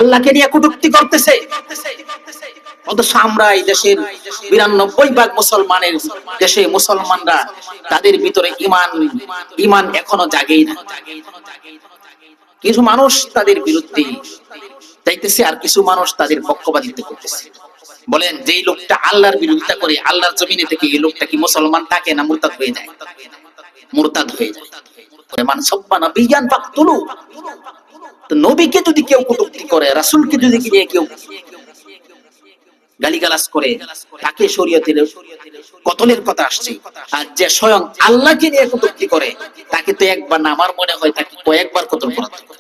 আল্লাহকে নিয়ে কটূক্তি করতেছে। অথচ আমরা এই দেশের 92% মুসলমানের দেশে মুসলমানরা তাদের ভিতরে ঈমান এখনো জাগেই না। কিছু মানুষ তাদের বিরুদ্ধে যাইতেছে আর কিছু মানুষ তাদের পক্ষপাতিত্ব করতেছে। বলেন, যেই লোকটা আল্লাহর বিরোধিতা করে আল্লাহর জমিনে থেকে, এই লোকটা কি মুসলমান থাকে না মুরতাদ হয়ে যায়? মুরতাদ হয়ে যায়। মান সাব্বা নাবিয়ান ফাকতুলু। তো নবীকে যদি কেউ কটূক্তি করে, রাসূলকে যদি কেউ গালিগালাজ করে, তাকে শরীয়তের কতলের কথা আসছে। আর যে স্বয়ং আল্লাহকে নিয়ে কটূক্তি করে, তাকে তো একবার না, আমার মনে হয় তাকে কয়েকবার কতল করা দরকার।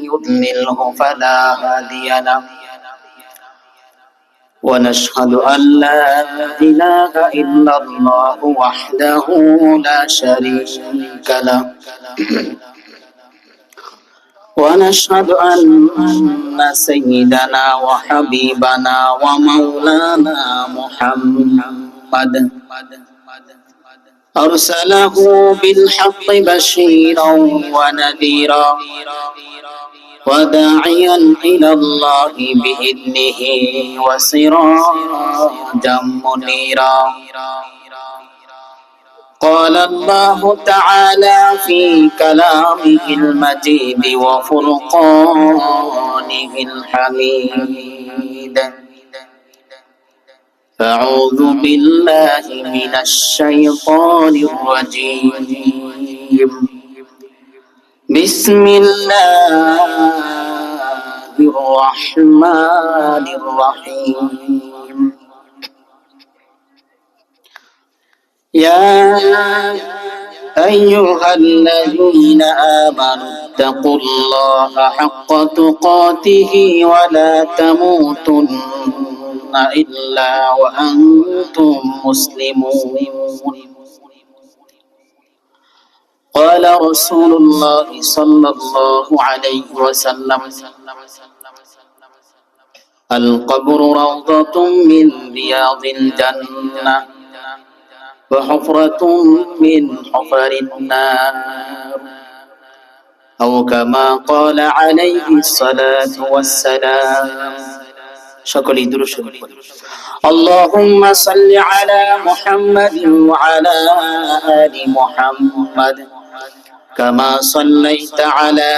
يضلله فلا هادي له ونشهد أن لا إله إلا الله وحده لا شريك له ونشهد أن سيدنا وحبيبنا ومولانا محمد أرسله بالحق بشيرا ونذيرا وداعيا إلى الله بإذنه وسراجا منيرا. قال الله تعالى في كلامه المجيد وفرقانه الحميد: أعوذ بالله من الشيطان الرجيم. بسم الله الرحمن الرحيم. يا أيها الذين آمنوا اتقوا الله حق تقاته ولا تموتن إلا وأنتم مسلمون. قال رسول الله صلى الله عليه وسلم: القبر روضة من رياض الجنة وحفرة من حفر النار، أو كما قال عليه الصلاة والسلام. সকলেই দুরূদ শরীফ পড়ি। اللهم صل على محمد وعلى آل محمد كما صليت على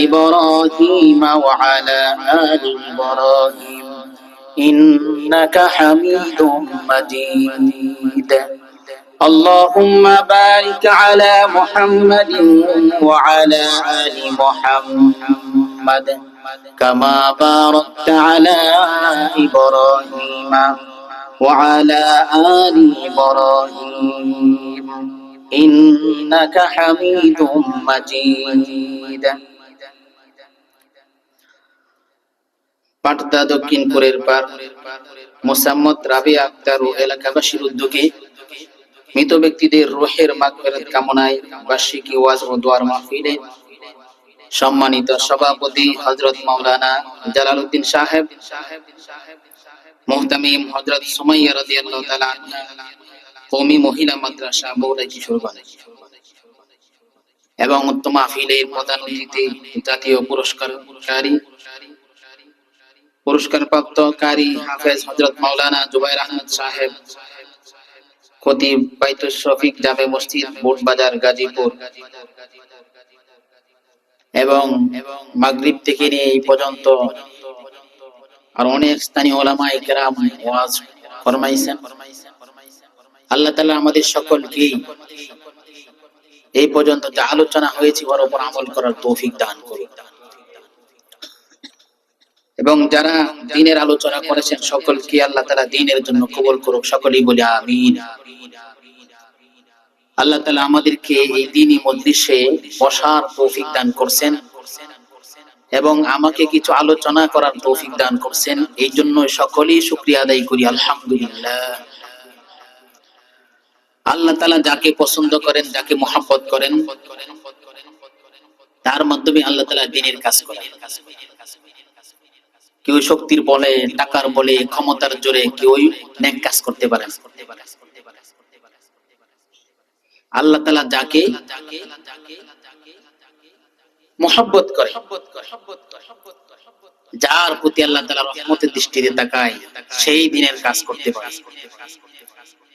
إبراهيم وعلى آل إبراهيم إنك حميد مجيد. اللهم بارك على محمد وعلى آل محمد كما باركت على إبراهيم وعلى آل إبراهيم إنك حميد مجيد. পাটদা দক্ষিণপুরের পার মোসাম্মদ রাবিয়া আক্তার ও এলাকাবাসীর উদ্যোগে মৃত ব্যক্তিদের রূহের মাগফিরাত কামনায় বার্ষিকী ওয়াজ ও দোয়ার মাহফিলে সম্মানিত সভাপতি হযরত মাওলানা জালালউদ্দিন সাহেব, মুহতামিম হযরত সুমাইয়া রাদিয়াল্লাহু তাআলা আনহা কওমি মহিলা মাদ্রাসা বগুড়া কিশোরগঞ্জ এবং উত্তম মাহফিলের প্রধান অতিথি জাতীয় পুরস্কারপ্রাপ্ত কারি হাফেজ হযরত মাওলানা জুবাইর আহমদ সাহেব, খতিব বাইতুশ শফিক জামে মসজিদ বোটবাজার গাজীপুর, এবং মাগরিব থেকে নিয়ে এই পর্যন্ত আর অনেক স্থানীয় উলামায়ে কেরাম ওয়াজ ফরমাইছেন। আল্লাহ তাআলা আমাদের সকলকে এই পর্যন্ত যা আলোচনা হয়েছে ওর উপর আমল করার তৌফিক দান করুন, এবং যারা দ্বীনের আলোচনা করেছেন সকলকে আল্লাহ তাআলা দ্বীনের জন্য কবুল করুক। সকলেই বলি আমিন। আল্লাহ তাআলা আমাদেরকে এই দ্বীনি মজলিসে বসার তৌফিক দান করছেন এবং আমাকে কিছু আলোচনা করার তৌফিক দান করছেন, এই জন্য সকলেই শুকরিয়া আদায় করি আলহামদুলিল্লাহ। আল্লাহ তাআলা যাকে পছন্দ করেন, যাকে মহব্বত করেন, তার মাধ্যমে আল্লাহ তাআলা দ্বীনের কাজ করেন। কেউ শক্তির বলে, টাকার বলে, ক্ষমতার জোরে কেউ নেক কাজ করতে পারে না। আল্লাহ তাআলা যাকে মহব্বত করে, যার প্রতি আল্লাহ তাআলা রহমতের দৃষ্টিতে তাকায়, সেই দিনের কাজ করতে পারে।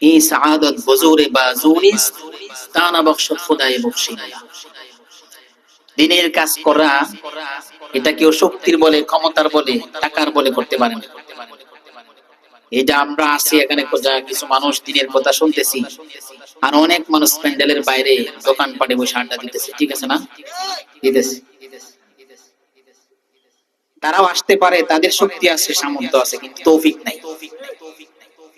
এই সাআদত বজুরে বাজুনিস তানা বখশত খোদায়ে বখশিয়া। দিনের কাজ করা এটা কেউ শক্তির বলে, ক্ষমতার বলে, টাকার বলে করতে পারে না। এই যে আমরা আছি এখানে, কিছু মানুষ দিনের কথা শুনতেছি, আর অনেক মানুষ প্যান্ডেলের বাইরে দোকানপাটে বসে আড্ডা দিতেছে, ঠিক আছে না? দিতেছে। তারাও আসতে পারে, তাদের শক্তি আছে, সামর্থ্য আছে, কিন্তু তৌফিক নাই।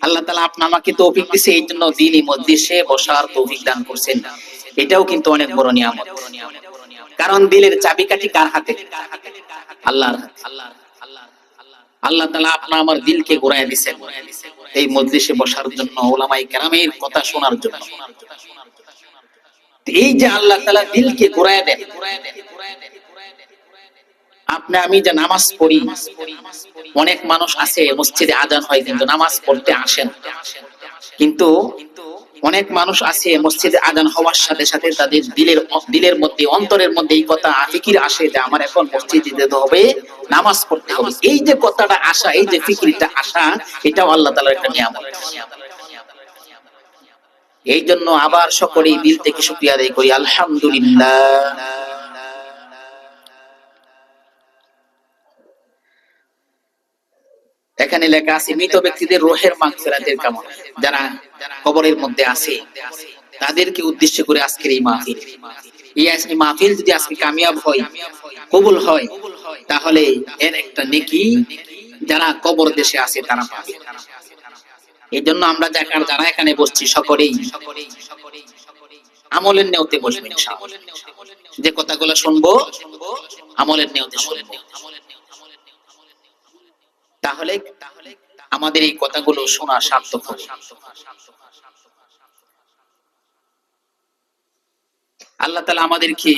আল্লাহ তাআলা আপনি আমাকে তৌফিক দিয়েছে, এই জন্য দ্বীনি মজলিসে বসার তৌফিক দান করছেন। এটাও কিন্তু অনেক বড় নিয়ামত। কারণ দিলের চাবিকাঠি কার হাতে? আল্লাহর হাতে। আল্লাহ তাআলা আপনি আমার দিলকে ঘুরায় দিয়েছেন এই মজলিসে বসার জন্য, উলামায়ে কেরামের কথা শোনার জন্য। এই যে আল্লাহ তাআলা দিলকে ঘুরায় দেন, আপনি আমি যে নামাজ পড়ি, অনেক মানুষ আছে মসজিদে আজান হয় কিন্তু নামাজ পড়তে আসেন, কিন্তু অনেক মানুষ আছে মসজিদে আজান হওয়ার সাথে সাথে তাদের দিলের মধ্যে, অন্তরের মধ্যে এই কথা ফিকির আসে যে আমার এখন মসজিদে যেতে হবে, নামাজ পড়তে হবে। এই যে কথাটা আসা, এই যে ফিকিরটা আসা, এটাও আল্লাহ তাআলার একটা নিয়ামত। এই জন্য আবার সকলেই দিল থেকে শুকরিয়া আদায় করি, আলহামদুলিল্লাহ। এখানে লেখা আছে মৃত ব্যক্তিদের রূহের মাগফিরাতের কামনা, যারা কবরের মধ্যে আছে তাদেরকে উদ্দেশ্য করে আজকের এই মাহফিল। এই মাহফিল যদি আজকে কামিয়াব হয়, কবুল হয়, তাহলে এর একটা নেকি যারা কবর দেশে আছে তারা পাবে। এই জন্য আমরা যারা এখানে বসছি সকলেই আমলের নিয়তে বসবেন ইনশাআল্লাহ। যে কথাগুলো শুনবো আমলের নিয়তে শুনবো, তাহলে আমাদের এই কথাগুলো শোনা সার্থক হবে। আল্লাহ তাআলা আমাদেরকে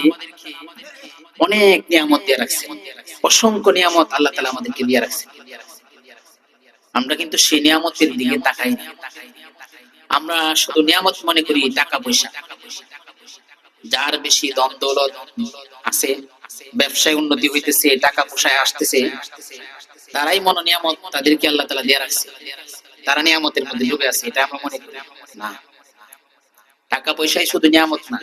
অনেক নিয়ামত দিয়ে রাখছেন, অসংখ্য নিয়ামত আল্লাহ তাআলা আমাদেরকে দিয়ে রাখছেন। আমরা কিন্তু সেই নিয়ামতের দিকে তাকাই না। আমরা শুধু নিয়ামত মনে করি টাকা পয়সা। যার বেশি ধন দৌলত আছে, ব্যবসায় উন্নতি হইতেছে, টাকা পয়সায় আসতেছে, তারাই মনে নিয়ামত তাদেরকে আল্লাহ তাআলা দিয়ে রাখছে, তারা নিয়ামতের মধ্যে ডুবে আছে, এটা আমরা মনে করি না। টাকা পয়সাই শুধু নিয়ামত না,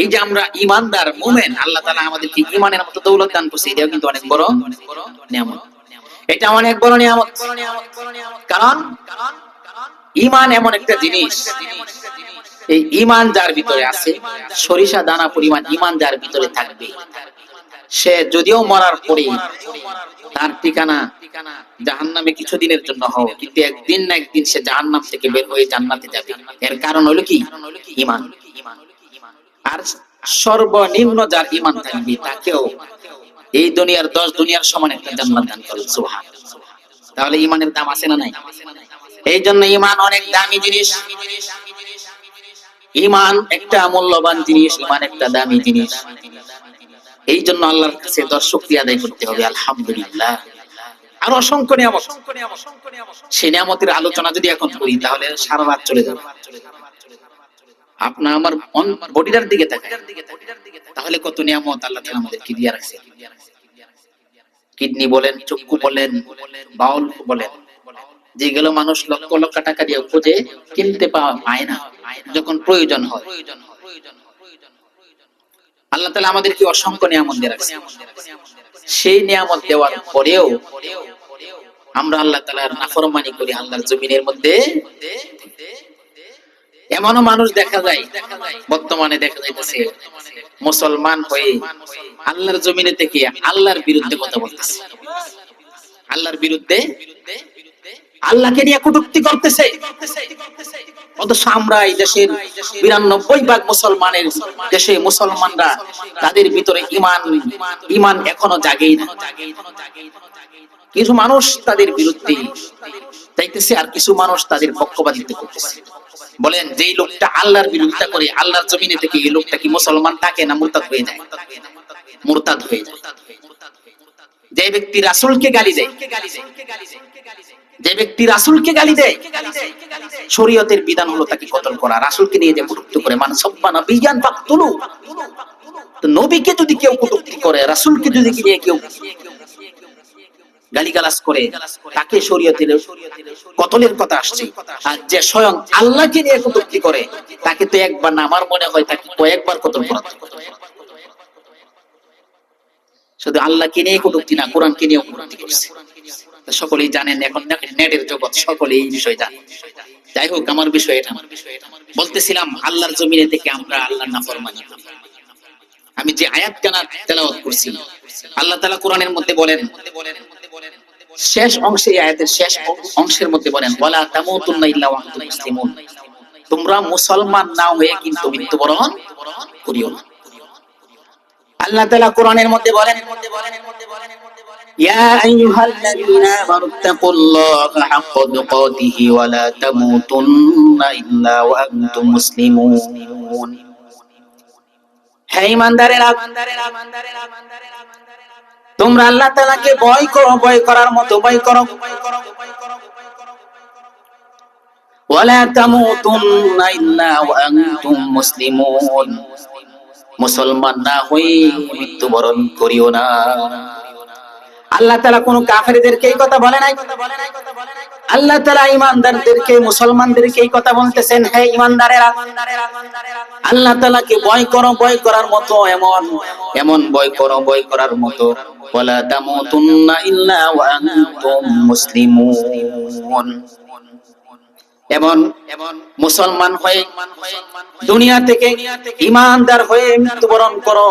এই যে আমরা ঈমানদার মুমিন, আল্লাহ তাআলা আমাদেরকে ঈমানের মতো দৌলত দান করছে, এটাও কিন্তু অনেক বড় নিয়ামত। এটা অনেক বড় নিয়ামত। কারণ ঈমান এমন একটা জিনিস, এই ঈমান যার ভিতরে আছে, সরিষা দানা পরিমাণ ঈমান যার ভিতরে থাকবে, সে যদিও মরার পরে তার ঠিকানা জাহান্নামে কিছুদিনের জন্য হবে, কিন্তু একদিন না একদিন সে জাহান্নাম থেকে বের হয়ে জান্নাতে যাবে। এর কারণ হলো কি? ঈমান। আর সর্বনিম্ন যার ঈমান থাকবে তাকেও এই দুনিয়ার 10 দুনিয়ার সমান একটা জান্নাত দান করবে। সুবহানাল্লাহ। তাহলে ঈমানের দাম আছে না নাই? এই জন্য ঈমান অনেক দামি জিনিস। ঈমান একটা মূল্যবান জিনিস, ঈমান একটা দামি জিনিস। এই জন্য আল্লাহর কাছে শুকরিয়া আদায় করতে হবে, আলহামদুলিল্লাহ। আর অসংখ্য নিয়ামত, সেই নিয়ামতের আলোচনা যদি এখন করি তাহলে সারা রাত চলে যাবে। আপনার আমার বডিটার দিকে তাকায়, তাহলে কত নিয়ামত আল্লাহ তাআলা আমাদেরকে দিয়ে রাখছে। কিডনি বলেন, চক্ষু বলেন, বাউল বলেন, যেগুলো মানুষ লক্ষ লক্ষ টাকা দিয়ে খুঁজে কিনতে পায় না, যখন প্রয়োজন হয়। আল্লাহ তাআলা আমাদেরকে অসংখ্য নিয়ামত দিয়ে রাখছে। সেই নিয়ামত দেওয়ার পরেও আমরা আল্লাহ তাআলার নাফরমানি করি আল্লাহর জমিনের মধ্যে। এমনও মানুষ দেখা যায়, বর্তমানে দেখা যাইতেছে, মুসলমান হয়ে আল্লাহর জমিনে থেকে আল্লাহর বিরুদ্ধে কথা বলতেছে, আল্লাহর বিরুদ্ধে, আল্লাহকে নিয়ে কটূক্তি করতেছে। অথচ আমরা এই দেশের 92% মুসলমানের দেশে মুসলমানরা, তাদের ভিতরে ঈমান এখনো জাগেই না। কিছু মানুষ তাদের বিরুদ্ধে চাইতেছে, আর কিছু মানুষ তাদের পক্ষপাতিত্ব করতেছে। বলেন, যেই লোকটা আল্লাহর বিরোধিতা করে আল্লাহর জমিনে থেকে, এই লোকটা কি মুসলমান থাকে না মুরতাদ হয়ে যায়? মুরতাদ হয়ে যায়। যে ব্যক্তি রাসূলকে গালি দেয়, যে ব্যক্তি রাসূলকে গালি দেয়, শরীয়তের বিধান হলো তাকে কতল করা। রাসূলকে নিয়ে যে কটূক্তি করে, মান সাব্বা নাবিয়ান ফাকতুলু, তো নবীকে যদি কেউ কটূক্তি করে, রাসূলকে যদি নিয়ে কেউ গালিগালাজ করে, তাকে শরীয়তের কতলের কথা আসছে। আর যে স্বয়ং আল্লাহকে নিয়ে কটূক্তি করে, তাকে তো একবার না, আমার মনে হয় তাকে কয়েকবার কতল করা। শুধু আল্লাহকে নিয়ে কটূক্তি না, কোরআনকে নিয়ে কটূক্তি করছে। সকলেই জানেন, এখন নেটের জগৎ, সকলেই এই বিষয় জানে। যাই হোক, আমার বিষয় এটা বলতেছিলাম, আল্লাহর জমিনে থেকে আমরা আল্লাহর নাফরমানি। আমি যে আয়াত কানা তেলাওয়াত করছি, আল্লাহ তাআলা কোরআনের মধ্যে বলেন, শেষ অংশে, আয়াতের শেষ অংশের মধ্যে বলেন, ওয়ালা তামুতুন্না ইল্লা ওয়া আনতুম মুসলিমুন, তোমরা মুসলমান না হয়ে কিন্তু মৃত্যুবরণ করিও না। আল্লাহ তাআলা কোরআনের মধ্যে বলেন, ইয়া আইয়ুহাল্লাযীনা আমানুত্তাকুল্লাহা হাক্কা তুকাতিহি ওয়া লা তামুতুন্না ইল্লা ওয়া আনতুম মুসলিমুন। হে ঈমানদারেরা, তোমরা আল্লাহ তাআলাকে ভয় করো, ভয় করার মতো ভয় করো। ওয়া লা তামুতুন্না ইল্লা ওয়া আনতুম মুসলিমুন, মুসলমান না হয়ে মৃত্যুবরণ করিও না। আল্লাহ তাআলা কোন কাফেরদেরকে এই কথা বলে নাই। আল্লাহ তাআলা ঈমানদারদেরকে, মুসলমানদেরকে এই কথা বলতেছেন, হে ঈমানদারেরা, আল্লাহ তাআলাকে ভয় করো, ভয় করার মতো এমন এমন ভয় করো, ভয় করার মতো। ওয়ালা তামুতুন্না ইল্লা ওয়া আনতুম মুসলিমুন, এমন মুসলমান হয়ে দুনিয়া থেকে ঈমানদার হয়ে মৃত্যুবরণ করো,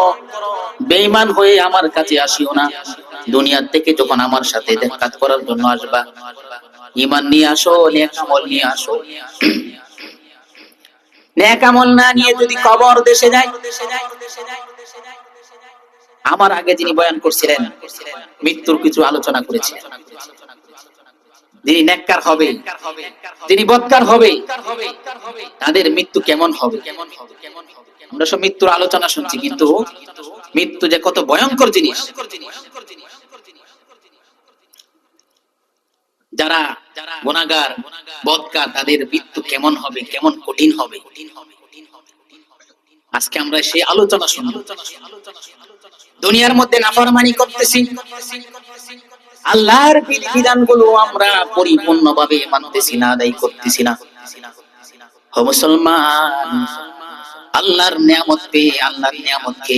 বেঈমান হয়ে আমার কাছে আসিও না। দুনিয়া থেকে যখন আমার সাথে দেখা করার জন্য আসবা, ঈমান নিয়ে আসো, নেক আমল নিয়ে আসো। নেক আমল না নিয়ে যদি কবর দেশে যায়, আমার আগে যিনি বয়ান করছিলেন মৃত্যুর কিছু আলোচনা করেছিলেন। যিনি নেককার হবে, যিনি বদকার হবে, তাদের মৃত্যু কেমন হবে? আমরা সব মৃত্যুর আলোচনা শুনছি, কিন্তু মৃত্যু যে কত ভয়ঙ্কর জিনিস, যারা গুনাহগার, বদকার, তাদের মৃত্যু কেমন হবে, কেমন কঠিন হবে, আজকে আমরা সেই আলোচনা শুনব। দুনিয়ার মধ্যে নাফরমানি করতেছি, আল্লাহর বিধানগুলো আমরা পরিপূর্ণভাবে মানতেছি না, আদায় করতেছি না। ও মুসলমান, আল্লাহর নিয়ামত পেয়ে, আল্লাহর নিয়ামতকে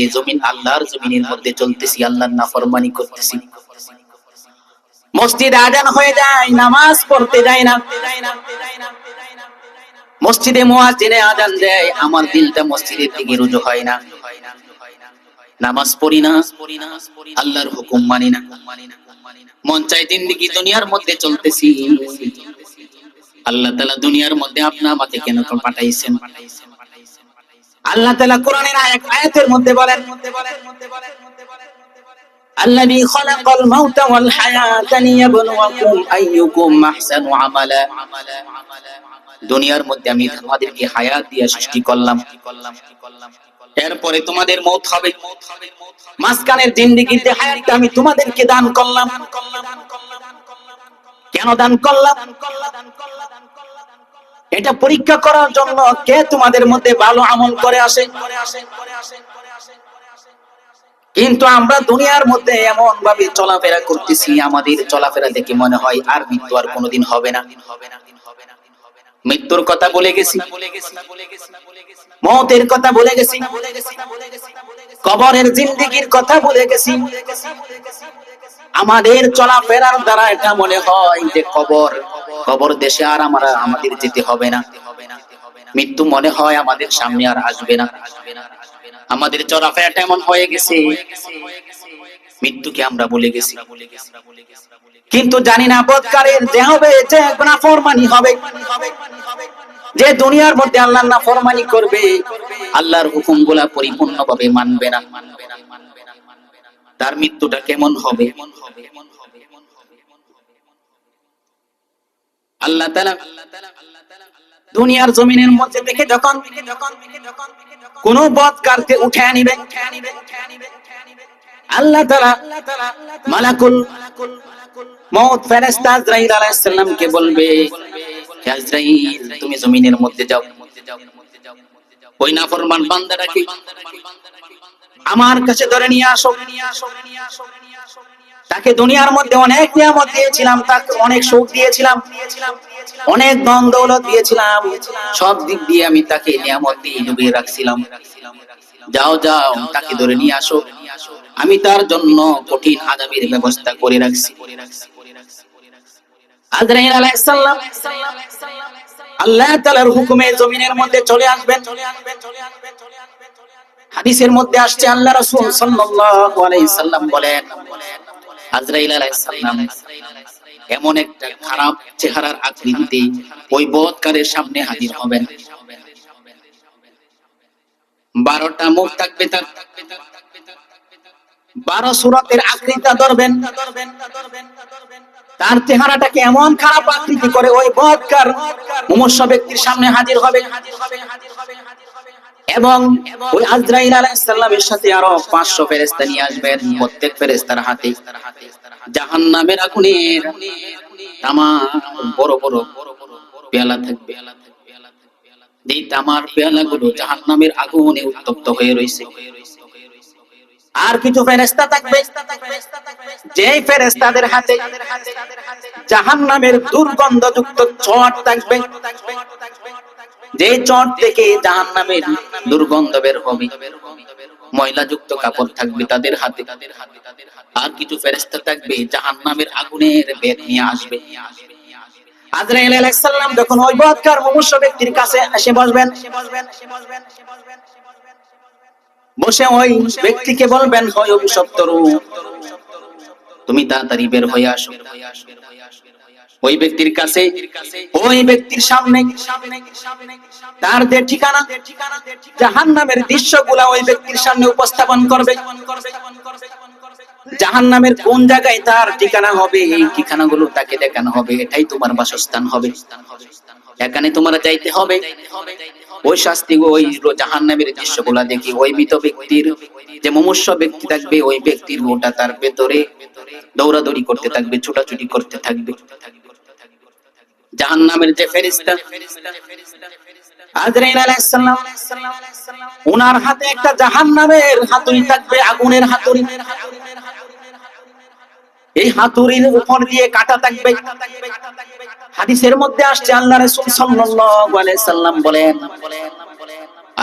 আল্লাহর জমিনের মধ্যে চলতেছি, আল্লাহর নাফরমানি করতেছি। মসজিদে আজান হয়ে যায়, নামাজ পড়তে যায় না। মসজিদে মুয়াজ্জিনে আজান দেয়, আমার দিলটা মসজিদের দিকে রুজু হয় না। নামাজ পড়ি না, আল্লাহর হুকুম মানি না, মন চাই জিন্দেগি দুনিয়ার মধ্যে চলতেছি। আল্লাহ তাআলা দুনিয়ার মধ্যে আপনা আমাকে কেন পাঠাইছেন? আল্লাহ তাআলা কোরআনের আয়াতের মধ্যে বলেন, আল্লাযী খালাকাল মাউতা ওয়াল হায়াতা লিয়াবলুয়াকুম আইয়ুকুম আহসানু আমালা। দুনিয়ার মধ্যে আমি তোমাদেরকে হায়াত দিয়ে সৃষ্টি করলাম, এরপরে তোমাদের মওত হবে। মাঝখানের জিন্দেগিতে হায়াতটা আমি তোমাদেরকে দান করলাম। কেন দান করলাম? এটা পরীক্ষা করার জন্য, কে তোমাদের মধ্যে ভালো আমল করে আসে। কিন্তু আমরা দুনিয়ার মধ্যে এমন ভাবে চলাফেরা করতেছি, আমাদের চলাফেরা দেখে মনে হয় আর মৃত্যু আর কোনোদিন হবে না। মৃত্যুর কথা বলে গেছি, মওতের কথা বলে গেছি, কবরের জিন্দেগির কথা বলে গেছি। আমাদের চলাফেরার দ্বারা এটা মনে হয় যে কবর দেশে আর আমাদের যেতে হবে না। মৃত্যু মনে হয় আমাদের সামনে আর আসবে না। আমাদের চলাফেরাটা এমন হয়ে গেছে, মৃত্যুকে আমরা বলে গেছি। কিন্তু জানি না বদকারের যে হবে, যে নাফরমানি হবে, যে দুনিয়ার মধ্যে আল্লাহর নাফরমানি করবে, আল্লাহর হুকুমগুলা পরিপূর্ণভাবে মানবে না, তার মৃত্যুটা কেমন হবে? আল্লাহ তাআলা দুনিয়ার জমিনের মধ্যে থেকে যখন কোন বদকারকে উঠায় নিবে, আল্লাহ তাআলা মালাকুল মউত ফেরেশতা আজরাইল আলাইহিস সালামকে বলবে, হে আজরাইল, তুমি জমিনের মধ্যে যাও, ওই নাফরমান বান্দাটাকে আমার কাছে ধরে নিয়ে আসো। তাকে দুনিয়ার মধ্যে অনেক নিয়ামত দিয়েছিলাম, তাকে অনেক সুখ দিয়েছিলাম, অনেক ধন দৌলত দিয়েছিলাম, সব দিক দিয়ে আমি তাকে নিয়ামত দিয়ে ডুবিয়ে রাখছিলাম। যাও যাও, তাকে ধরে নিয়ে আসো, আমি তার জন্য কঠিন আযাবের ব্যবস্থা করে রাখছি। আজরাইল আলাইহিস সালাম আল্লাহ তাআলার হুকুমে জমিনের মধ্যে চলে আসবেন। হাদিসের মধ্যে আসছে আল্লাহ রাসূল সাল্লাল্লাহু আলাইহি সাল্লাম বলেন, আজরাইল আলাইহিস সালাম এমন একটা খারাপ চেহারার আকৃতিতে ওই বৎকারের সামনে হাজির হবেন। 12টা মুখ থাকবে তার, 12 সূরাতের আকৃতি ধরবেন। তার চেহারাটাকে এমন খারাপ আকৃতি করে ওই বৎকার মুমূর্ষু ব্যক্তির সামনে হাজির হবে। এবং ওই আজরাইল আলাইহিস সালামের সাথে আরো 500 ফেরেশতা নিয়ে আসবেন। প্রত্যেক ফেরেশতার হাতে জাহান্নামের আগুনের তামাম বড় বড় পেয়ালা থাকবে। এই তামার পেয়ালাগুলো জাহান্নামের আগুনে উত্তপ্ত হয়ে রয়েছে। আর কিছু ফেরেশতা থাকবে, যেই ফেরেশতাদের হাতে জাহান্নামের দুর্গন্ধযুক্ত চট থাকবে, যে চট থেকে জাহান্নামের দুর্গন্ধ বের হবে। ময়লাযুক্ত কাপড় থাকবে তাদের হাতে। আর কিছু ফেরেশতা থাকবে জাহান্নামের আগুনের বেত নিয়ে আসবে। আজরাইল আলাইহিস সালাম যখন ওই বৎকার মুমূর্ষু ব্যক্তির কাছে এসে বসবেন, বসে ওই ব্যক্তিকে বলবেন, হয় অভিশপ্ত রূহ, তুমি তাড়াতাড়ি বের হয়ে আসো। ওই ব্যক্তির কাছে, ওই ব্যক্তির সামনে তার যে ঠিকানা, জাহান্নামের দৃশ্যগুলা ওই ব্যক্তির সামনে উপস্থাপন করবে। জাহান্নামের কোন জায়গায় তার ঠিকানা হবে, এই ঠিকানাগুলো তাকে দেখানো হবে। এটাই তোমার বাসস্থান হবে, এখানে তোমার যাইতে হবে। ওই শাস্তি, ওই জাহান্নামের দৃশ্যগুলা দেখি ওই মৃত ব্যক্তির যে মুমূর্ষু ব্যক্তি থাকবে, ওই ব্যক্তির রূহটা তার ভেতরে দৌড়াদৌড়ি করতে থাকবে, ছোটাছুটি করতে থাকবে। জাহান্নামের যে ফেরেশতা আজরাইল আলাইহিস সালাম, ওনার হাতে একটা জাহান্নামের হাতুড়ি থাকবে, আগুনের হাতুড়ি। এই হাতুড়ির উপর দিয়ে কাঁটা থাকবে। হাদিসের মধ্যে আসছে আল্লাহ রাসূল সাল্লাল্লাহু আলাইহি সাল্লাম বলেন,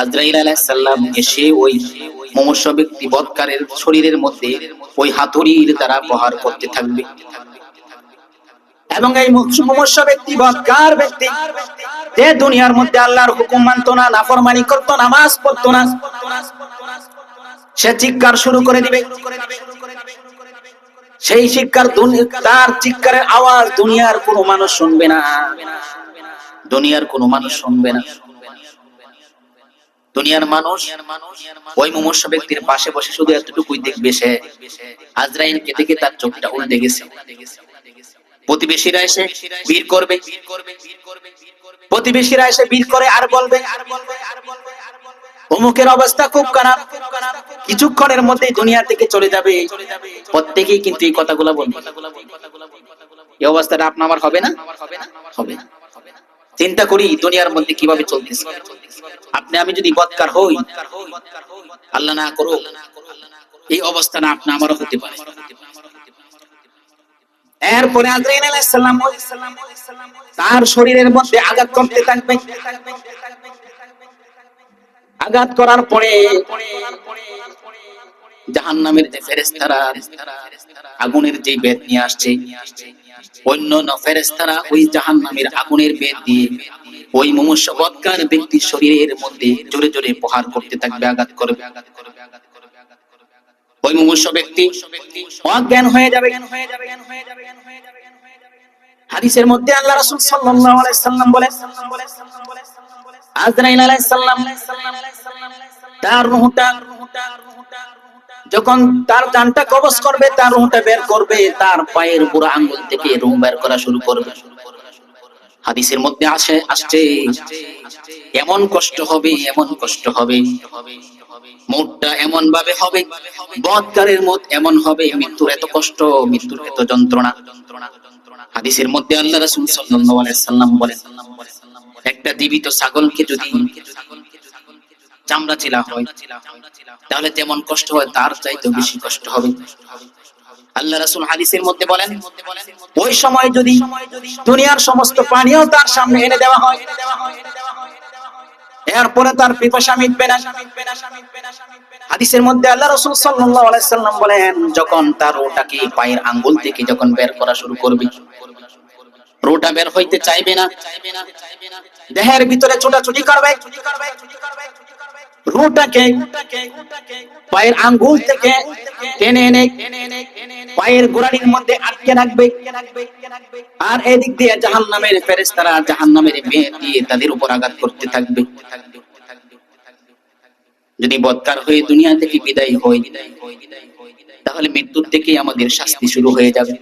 আজরাইল আলাইহিস সালাম এসে ওই মুমূর্ষু ব্যক্তি বৎকারের শরীরের মধ্যে ওই হাতুড়ির দ্বারা প্রহার করতে থাকবে। এবং এই মুমূর্ষু ব্যক্তি, বৎকার ব্যক্তি, যে দুনিয়ার মধ্যে আল্লাহর হুকুম মানত না, নাফরমানি করত, নামাজ পড়তো না, সে চিৎকার শুরু করে দিবে। সেই তার চিৎকারের আওয়াজ দুনিয়ার কোনো মানুষ শুনবে না, দুনিয়ার কোনো মানুষ শুনবে না। দুনিয়ার মানুষ ওই মুমূর্ষু ব্যক্তির পাশে বসে শুধু এতটুকুই দেখবে, সে আজরাইলকে দেখে তার চোখটা উল্টে গেছে। প্রতিবেশীরা এসে বীর করবে, প্রতিবেশীরা এসে বীর করে আর বলবে, অমুকের অবস্থা খুব খারাপ, কিছুক্ষণের মধ্যে দুনিয়া থেকে চলে যাবে। প্রত্যেকেই কিন্তু এই কথাগুলো বলবে। এই অবস্থাটা আপনার আমার হবে না? হবে না। চিন্তা করি দুনিয়ার মধ্যে কিভাবে চলতেছে। আপনি আমি যদি বৎকার হই, আল্লাহ না করুক, এই অবস্থাটা আপনি আমারও হতে পারে। এরপরে আজরাইল আলাইহিস সালাম তার শরীরের মধ্যে আঘাত করতে থাকবে। আঘাত করার পরে জাহান্নামের যে ফেরেশতারা আগুনের যে বেত নিয়ে আসছে, অন্য ফেরেশতারা ওই জাহান্নামের আগুনের বেত দিয়ে ওই মুমূর্ষু বৎকার ব্যক্তির শরীরের মধ্যে জোরে জোরে প্রহার করতে থাকবে, আঘাত করবে। ওই মুমূর্ষু ব্যক্তি অজ্ঞান হয়ে যাবে। হাদিসের মধ্যে আল্লাহ রাসূল সাল্লাল্লাহু আলাইহি সাল্লাম বলেন, আজরাইল আলাইহিস সালাম তার রূহটা যখন তার জানটা কবজ করবে, তার রূহটা বের করবে, তার পায়ের বুড়া আঙ্গুল থেকে রূহ বের করা শুরু করবে। হাদিসের মধ্যে আসছে এমন কষ্ট হবে, এমন কষ্ট হবে, মৌতটা এমন ভাবে হবে, বৎকারের মত এমন হবে, মৃত্যুর এত কষ্ট, মৃত্যুর এত যন্ত্রণা। হাদিসের মধ্যে আল্লাহ রাসূল সাল্লাল্লাহু আলাইহি সাল্লাম বলেন, একটা জীবিত ছাগলকে যদি চামড়া চিলা হয়, তাহলে যেমন কষ্ট হয় তার চাইতে বেশি কষ্ট হবে। আল্লাহ রাসূল হাদিসের মধ্যে বলেন, ওই সময় যদি দুনিয়ার সমস্ত পানিও তার সামনে এনে দেওয়া হয়, এরপরে তার পিপাসা মিটবে না। হাদিসের মধ্যে আল্লাহ রাসূল সাল্লাল্লাহু আলাইহি সাল্লাম বলেন, যখন তার রূহটাকে পায়ের আঙ্গুল থেকে যখন বের করা শুরু করবে, রূহটা বের হইতে চাইবে না, দেহের ভিতরে ছোটাছুটি করবে, রূহটাকে পায়ের আঙ্গুল থেকে টেনে এনে পায়ের গোড়ালির মধ্যে আটকে রাখবে, আর এদিক দিয়ে জাহান্নামের ফেরেশতারা জাহান্নামের মেয়ে দিয়ে তাদের উপর আঘাত করতে থাকবে। যদি বদকার হয়ে দুনিয়া থেকে বিদায় হয়, তাহলে মৃত্যুর থেকেই আমাদের শাস্তি শুরু হয়ে যাবে।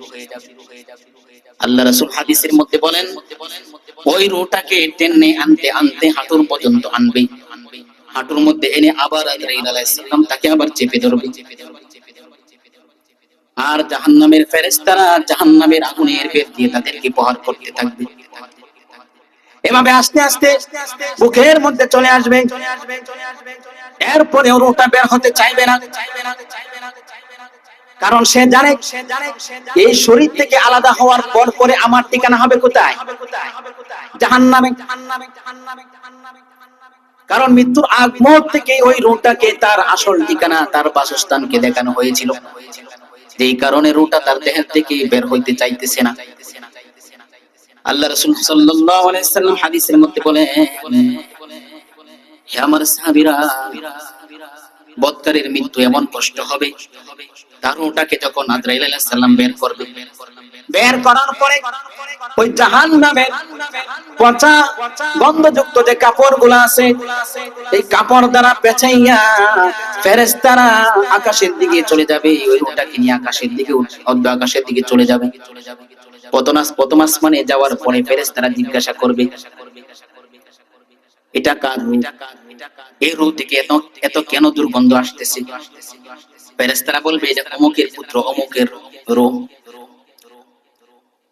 আল্লাহ রাসূল হাদিসের মধ্যে বলেন, ওই রূহটাকে টেনে আনতে আনতে হাঁটুর পর্যন্ত আনবে, হাঁটুর মধ্যে এনে আবার আজরাইল আলাইহিস সালাম তাকে আবার চেপে ধরবে, আর জাহান্নামের ফেরেশতারা জাহান্নামের আগুনের বের দিয়ে তাদেরকে প্রহার করতে থাকবে। এভাবে আস্তে আস্তে বুকের মধ্যে চলে আসবে, এরপরে রূহটা বের হতে চাইবে না, কারণ সে জানে এই শরীর থেকে আলাদা হওয়ার পর পরে আমার ঠিকানা হবে কোথায়? জাহান্নামে। কারণ মৃত্যুর আগ মুহূর্ত থেকে ওই রূহটাকে তার আসল ঠিকানা, তার বাসস্থানকে দেখানো হয়েছিল, যেই কারণে রূহটা তার দেহ থেকে বের হইতে চাইতেছে না। আল্লাহ রাসূল সাল্লাল্লাহু আলাইহি সাল্লাম হাদিসের মধ্যে বলেন, হে আমার সাহাবীরা, বদকারের মৃত্যু এমন কষ্ট হবে, তার রূহটাকে যখন আজরাইল আলাইহিস সালাম বের করবে, বের করার পরে ওই জাহান্নামের পচা গন্ধযুক্ত যে কাপড়গুলো আছে, এই কাপড় দ্বারা পেঁচাইয়া ফেরেশতারা আকাশের দিকে চলে যাবে, ওই রূহটাকে নিয়ে আকাশের দিকে অর্ধ আকাশের দিকে চলে যাবে। প্রথম আসমানে যাওয়ার পরে ফেরেশতারা জিজ্ঞাসা করবে, এটা কার রূহ? এই রূহ থেকে এত কেন দুর্গন্ধ আসতেছে? ফেরেশতারা বলবে, এটা অমুকের পুত্র অমুকের রূহ।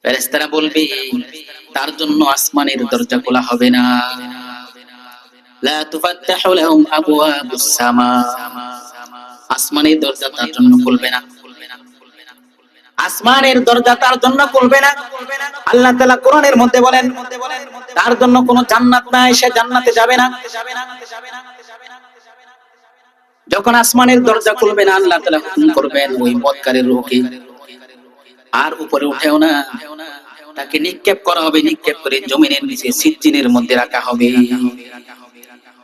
ফেরেশতারা বলবে, তার জন্য আসমানের দরজা খোলা হবে না, লা তুফাত্তাহু লাহুম আবওয়াবুস সামা, আসমানের দরজা তার জন্য খুলবে না, আসমানের দরজা তার জন্য খুলবে না। আল্লাহ তাআলা কোরআনের মধ্যে বলেন, তার জন্য কোনো জান্নাত নাই, সে জান্নাতে যাবে না। যখন আসমানের দরজা খুলবে না, আল্লাহ তাআলা হুকুম করবেন ওই বদকারের রূহকে আর উপরে উঠেও না, তাকে নিক্ষেপ করা হবে, নিক্ষেপ করে জমিনের নিচে সিজ্জিনের মধ্যে রাখা হবে।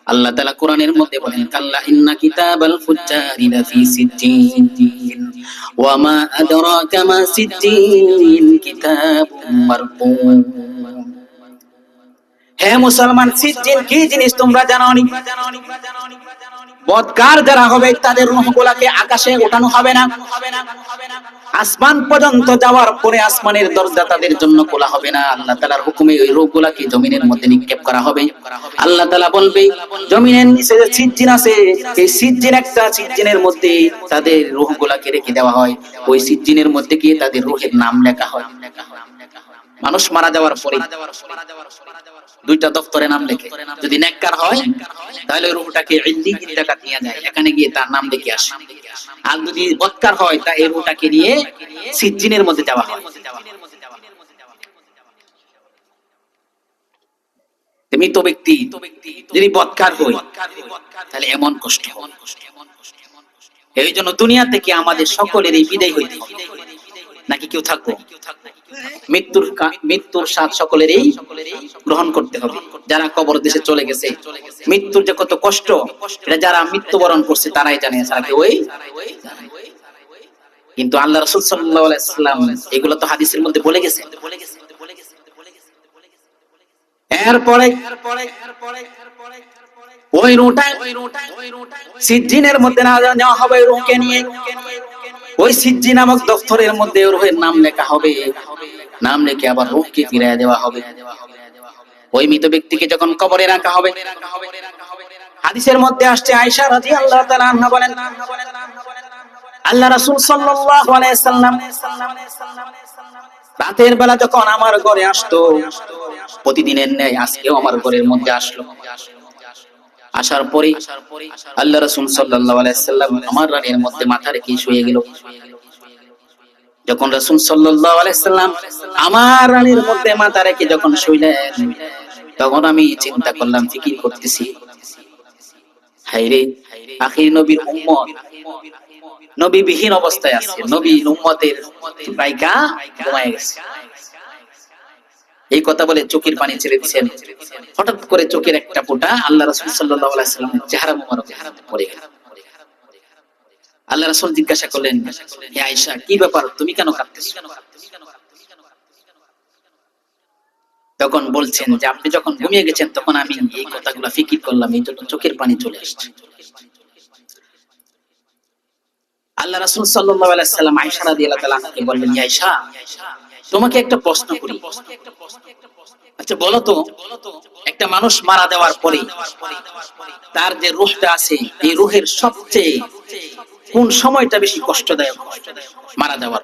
আল্লাহ তাআলা কোরআনের মধ্যে বলেন, কাল্লা ইন্না কিতাবাল ফুজ্জারি লাফি সিজ্জিন ওয়া মা আদরাকা মা সিজ্জিন কিতাবুম মারকুম। হে মুসলমান, সিজ্জিন কি জিনিস তোমরা জানো নি? বদকার যারা হবে তাদের রূহগুলোকে আকাশে ওঠানো হবে না, আসমান পর্যন্ত যাওয়ার পরে আসমানের দরজা তাদের জন্য খোলা হবে না। আল্লাহ তাআলার হুকুমে ওই রূহগুলোকে জমিনের মধ্যে নিক্ষেপ করা হবে। আল্লাহ তাআলা বলবে, জমিনের নিচে যে সিজ্জিন আছে, এই সিজ্জিন একটা সিজ্জিনের মধ্যে তাদের রূহগুলোকে রেখে দেওয়া হয়, ওই সিজ্জিনের মধ্যে গিয়ে তাদের রূহের নাম লেখা হয়। মানুষ মারা যাওয়ার পরে দুইটা দপ্তরে নাম লেখে, যদি নেককার হয় তাহলে রূহটাকে ইল্লিয়িন জায়গা নিয়ে যায়, এখানে গিয়ে তার নাম লিখে আসে। আর যদি বদকার হয় তা এই রূহটাকে নিয়ে সিজ্জিনের মধ্যে যাওয়া হয়। মৃত ব্যক্তি যদি বদকার হয় তাহলে এমন কষ্ট হয়। এই জন্য দুনিয়া থেকে আমাদের সকলেরই বিদায় হইতে হবে, নাকি কেউ থাকবো? মৃত্যুর স্বাদ সকলেরই গ্রহণ করতে হবে। যারা কবর দেশে চলে গেছে, মৃত্যুর যে কত কষ্ট এটা যারা মৃত্যুবরণ করছে তারাই জানে, ছাড়া কেউ কিন্তু আল্লাহ রাসূল সাল্লাল্লাহু আলাইহি ওয়াসাল্লাম এগুলো তো হাদিসের মধ্যে বলে গেছে। এরপরে ওই রূহটা সিজ্জিনের মধ্যে নেওয়া হবে, রূহকে নিয়ে ওই সিজ্জি নামক দফতরের মধ্যে রূহের নাম লেখা হবে, নাম লিখে আবার রূহকে ফিরিয়ে দেওয়া হবে। ওই মৃত ব্যক্তিকে যখন কবরে রাখা হবে, হাদিসের মধ্যে আসছে আয়েশা রাদিয়াল্লাহু তাআলা আনহা বলেন, আল্লাহ রাসূল সাল্লাল্লাহু আলাইহি সাল্লাম রাতের বেলা যখন আমার ঘরে আসতো, প্রতিদিনের ন্যায় আজকেও আমার ঘরের মধ্যে আসলো। আসার পরে আল্লাহ রাসূল সাল্লাল্লাহু আলাইহি ওয়াসাল্লাম আমার রানীর মধ্যে মাথা রেখে শুয়ে গেল। যখন রাসূল সাল্লাল্লাহু আলাইহি ওয়াসাল্লাম আমার রানীর মধ্যে মাথা রেখে যখন শুইলেন, তখন আমি চিন্তা করলাম, ফিকির করতেছি, হায়রে আখির নবীর উম্মত নবী বিহীন অবস্থায় আছে, নবী উম্মতের রাইকা ঘুমায় গেছে। এই কথা বলে চোখের পানি ছেড়ে দিয়েছেন। হঠাৎ করে চোখের একটা ফোঁটা আল্লাহ রাসূল সাল্লাল্লাহু আলাইহি ওয়াসাল্লামের চেহারা মোবারকে পড়ে গেল। আল্লাহ রাসূল জিজ্ঞাসা করলেন, হে আয়েশা, কি ব্যাপার, তুমি কেন কাঁদতেছো? তখন বলছেন যে আপনি যখন ঘুমিয়ে গেছেন তখন আমি এই কথাগুলো ফিকির করলাম, এই জন্য চোখের পানি চলে আসছে। আল্লাহ রাসূল সাল্লাল্লাহু আলাইহি ওয়াসাল্লাম আয়েশা রাদিয়াল্লাহু তাআলা আনহাকে বললেন, ইয়া আয়েশা, তোমাকে একটা প্রশ্ন করি, আচ্ছা বলো তো, একটা মানুষ মারা যাওয়ার পরে তার যে রূহটা আছে, এই রূহের সবচেয়ে কোন সময়টা বেশি কষ্টদায়ক? মারা যাওয়ার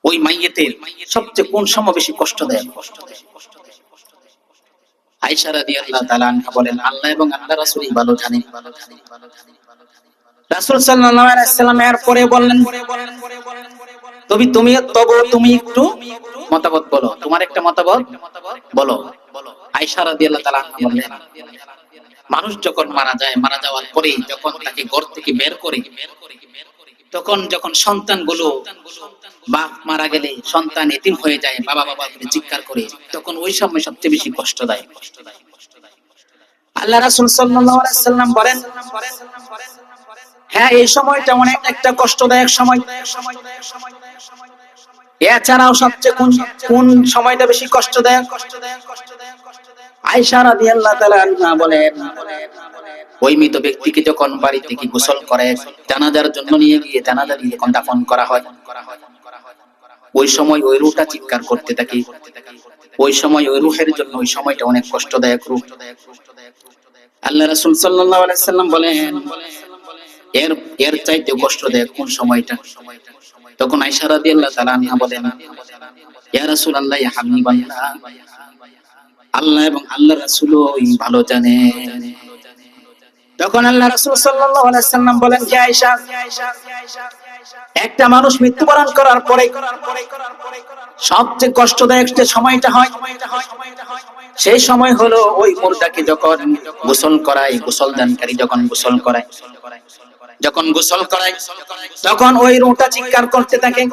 ওই মাইয়িতের সবচেয়ে কোন সময় বেশি কষ্টদায়ক? আয়েশা রাদিয়াল্লাহু তাআলা আনহা বলেন, আল্লাহ এবং আল্লাহর রাসূলই ভালো জানেন। রাসূল সাল্লাল্লাহু আলাইহি ওয়াসাল্লাম এর পরে বললেন, তুমি একটু মতামত বলো, তোমার একটা মতামত বলো। আয়েশা রাদিয়াল্লাহু তাআলা আনহা বললেন, মানুষ যখন মারা যায়, মারা যাওয়ার পরে যখন তাকে ঘর থেকে বের করে, তখন যখন সন্তানগুলো, বাপ মারা গেলে সন্তান এতিম হয়ে যায়, বাবা বাবা করে চিৎকার করে, তখন ওই সময় সবচেয়ে বেশি কষ্টদায়ক। আল্লাহ রাসূল সাল্লাল্লাহু আলাইহি ওয়াসাল্লাম বলেন, হ্যাঁ এই সময়টা অনেক একটা কষ্টদায়ক সময়। এছাড়াও সবচেয়ে কোন সময়টা বেশি কষ্টদায়ক? আয়েশা রাদিয়াল্লাহু তাআলা আনহা বলেন, ওই মৃত ব্যক্তিকে যখন বাড়ি থেকে গোসল করে জানাজার জন্য নিয়ে গিয়ে জানাজা দিয়ে যখন দাফন করা হয়, ওই সময় ওই রূহটা চিৎকার করতে থাকে। ওই সময় ওই রূহের জন্য ওই সময়টা অনেক কষ্টদায়ক রূহ। আল্লাহ রাসূল সাল্লাল্লাহু আলাইহি ওয়াসাল্লাম বলেন, এর চাইতে কষ্টদায়ক কোন সময়টা? তখন আয়েশা রাদিয়াল্লাহু তাআলা আনহা বলেন, ইয়া রাসূলুল্লাহ, ইয়া হাবিবাল্লাহ, আল্লাহ এবং আল্লাহর রাসূলই ভালো জানেন। তখন আল্লাহ রাসূল সাল্লাল্লাহু আলাইহি ওয়াসাল্লাম বলেন, হে আয়েশা, একটা মানুষ মৃত্যুবরণ করার পরে সবচেয়ে কষ্টদায়ক যে সময়টা হয়, সেই সময় হলো ওই মুর্দাকে যখন গোসল করায়, গোসলদানকারী যখন গোসল করায়, তখন ওই রূহটা চিৎকার করতে থাকে।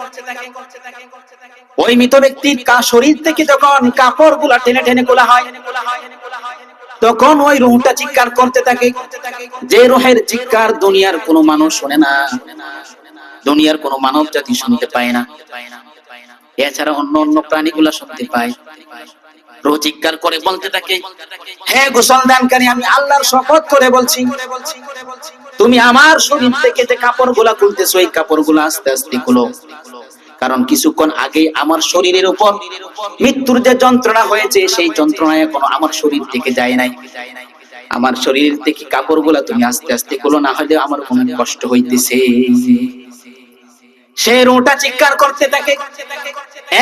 ওই মৃত ব্যক্তির শরীর থেকে যখন কাপড়গুলা টেনে টেনে খোলা হয়, তখন ওই রূহটা চিৎকার করতে থাকে। যে রূহের চিৎকার দুনিয়ার কোনো মানুষ শোনে না, দুনিয়ার কোনো মানব জাতি শুনতে পায় না, এছাড়া অন্য অন্য প্রাণীগুলা শুনতে পায়। রূহ চিৎকার করে বলতে থাকে, হে গোসলদানকারী, আমি আল্লাহর শপথ করে বলছি, তুমি আমার শরীর থেকে যে কাপড়গুলা খুলতেছো, এই কাপড়গুলা আস্তে আস্তে খুলো, কারণ কিছুক্ষণ আগে আমার শরীরের উপর মৃত্যুর যে যন্ত্রণা হয়েছে, সেই যন্ত্রণা এখনো আমার শরীর থেকে যায় নাই। আমার শরীর থেকে কাপড়গুলা তুমি আস্তে আস্তে খুলো, না হলে আমার কোনো কষ্ট হইতেছে। সে রূহটা চিৎকার করতে থাকে।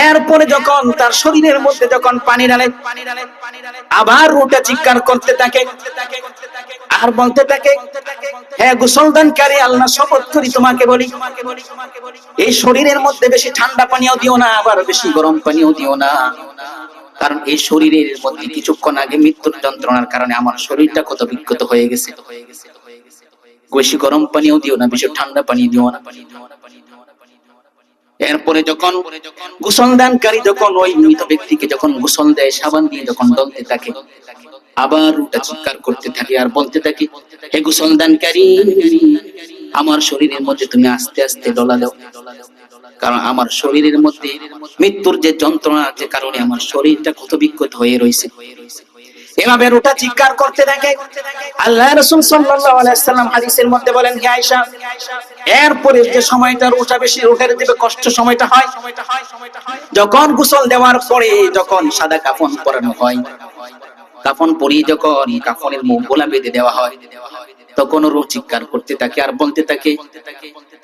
এরপরে যখন তার শরীরের মধ্যে যখন পানি ঢালে, আবার রূহটা চিৎকার করতে থাকে আর বলতে থাকে, হে গোসলদানকারী, আল্লাহ শপথ করি তোমাকে বলি, এই শরীরের মধ্যে বেশি ঠান্ডা পানিও দিও না, আবার বেশি গরম পানিও দিও না, কারণ এই শরীরের মধ্যে কিছুক্ষণ আগে মৃত্যুর যন্ত্রণার কারণে আমার শরীরটা কত বিক্ষত হয়ে গেছে। বেশি গরম পানিও দিও না, বেশি ঠান্ডা পানি দিও না। এরপরে যখন গোসলদানকারী যখন ওই মৃত ব্যক্তিকে যখন গোসল দেয়, সাবান দিয়ে যখন দলতে থাকে, আবার রূহটা চিৎকার করতে থাকে আর বলতে থাকে, হে গোসলদানকারী, আমার শরীরের মধ্যে তুমি আস্তে আস্তে ডলা দাও, কারণ আমার শরীরের মধ্যে মৃত্যুর যে যন্ত্রণার যে কারণে আমার শরীরটা কত বিক্ষত হয়ে রয়েছে। এভাবে রূহটা চিৎকার করতে থাকে। আল্লাহ রাসূল সাল্লাল্লাহু আলাইহি ওয়াসাল্লাম হাদিসের মধ্যে বলেন, হে আয়েশা, এরপরে যে সময়টা রূহটা বেশি রূহের দিবে কষ্ট সময়টা হয়, যখন গোসল দেওয়ার পরে যখন সাদা কাফন পরানো হয়, কাফন পরিয়ে যখন কাফনের মুখগুলা বেঁধে দেওয়া হয়, তখন রূহ চিৎকার করতে থাকে আর বলতে থাকে,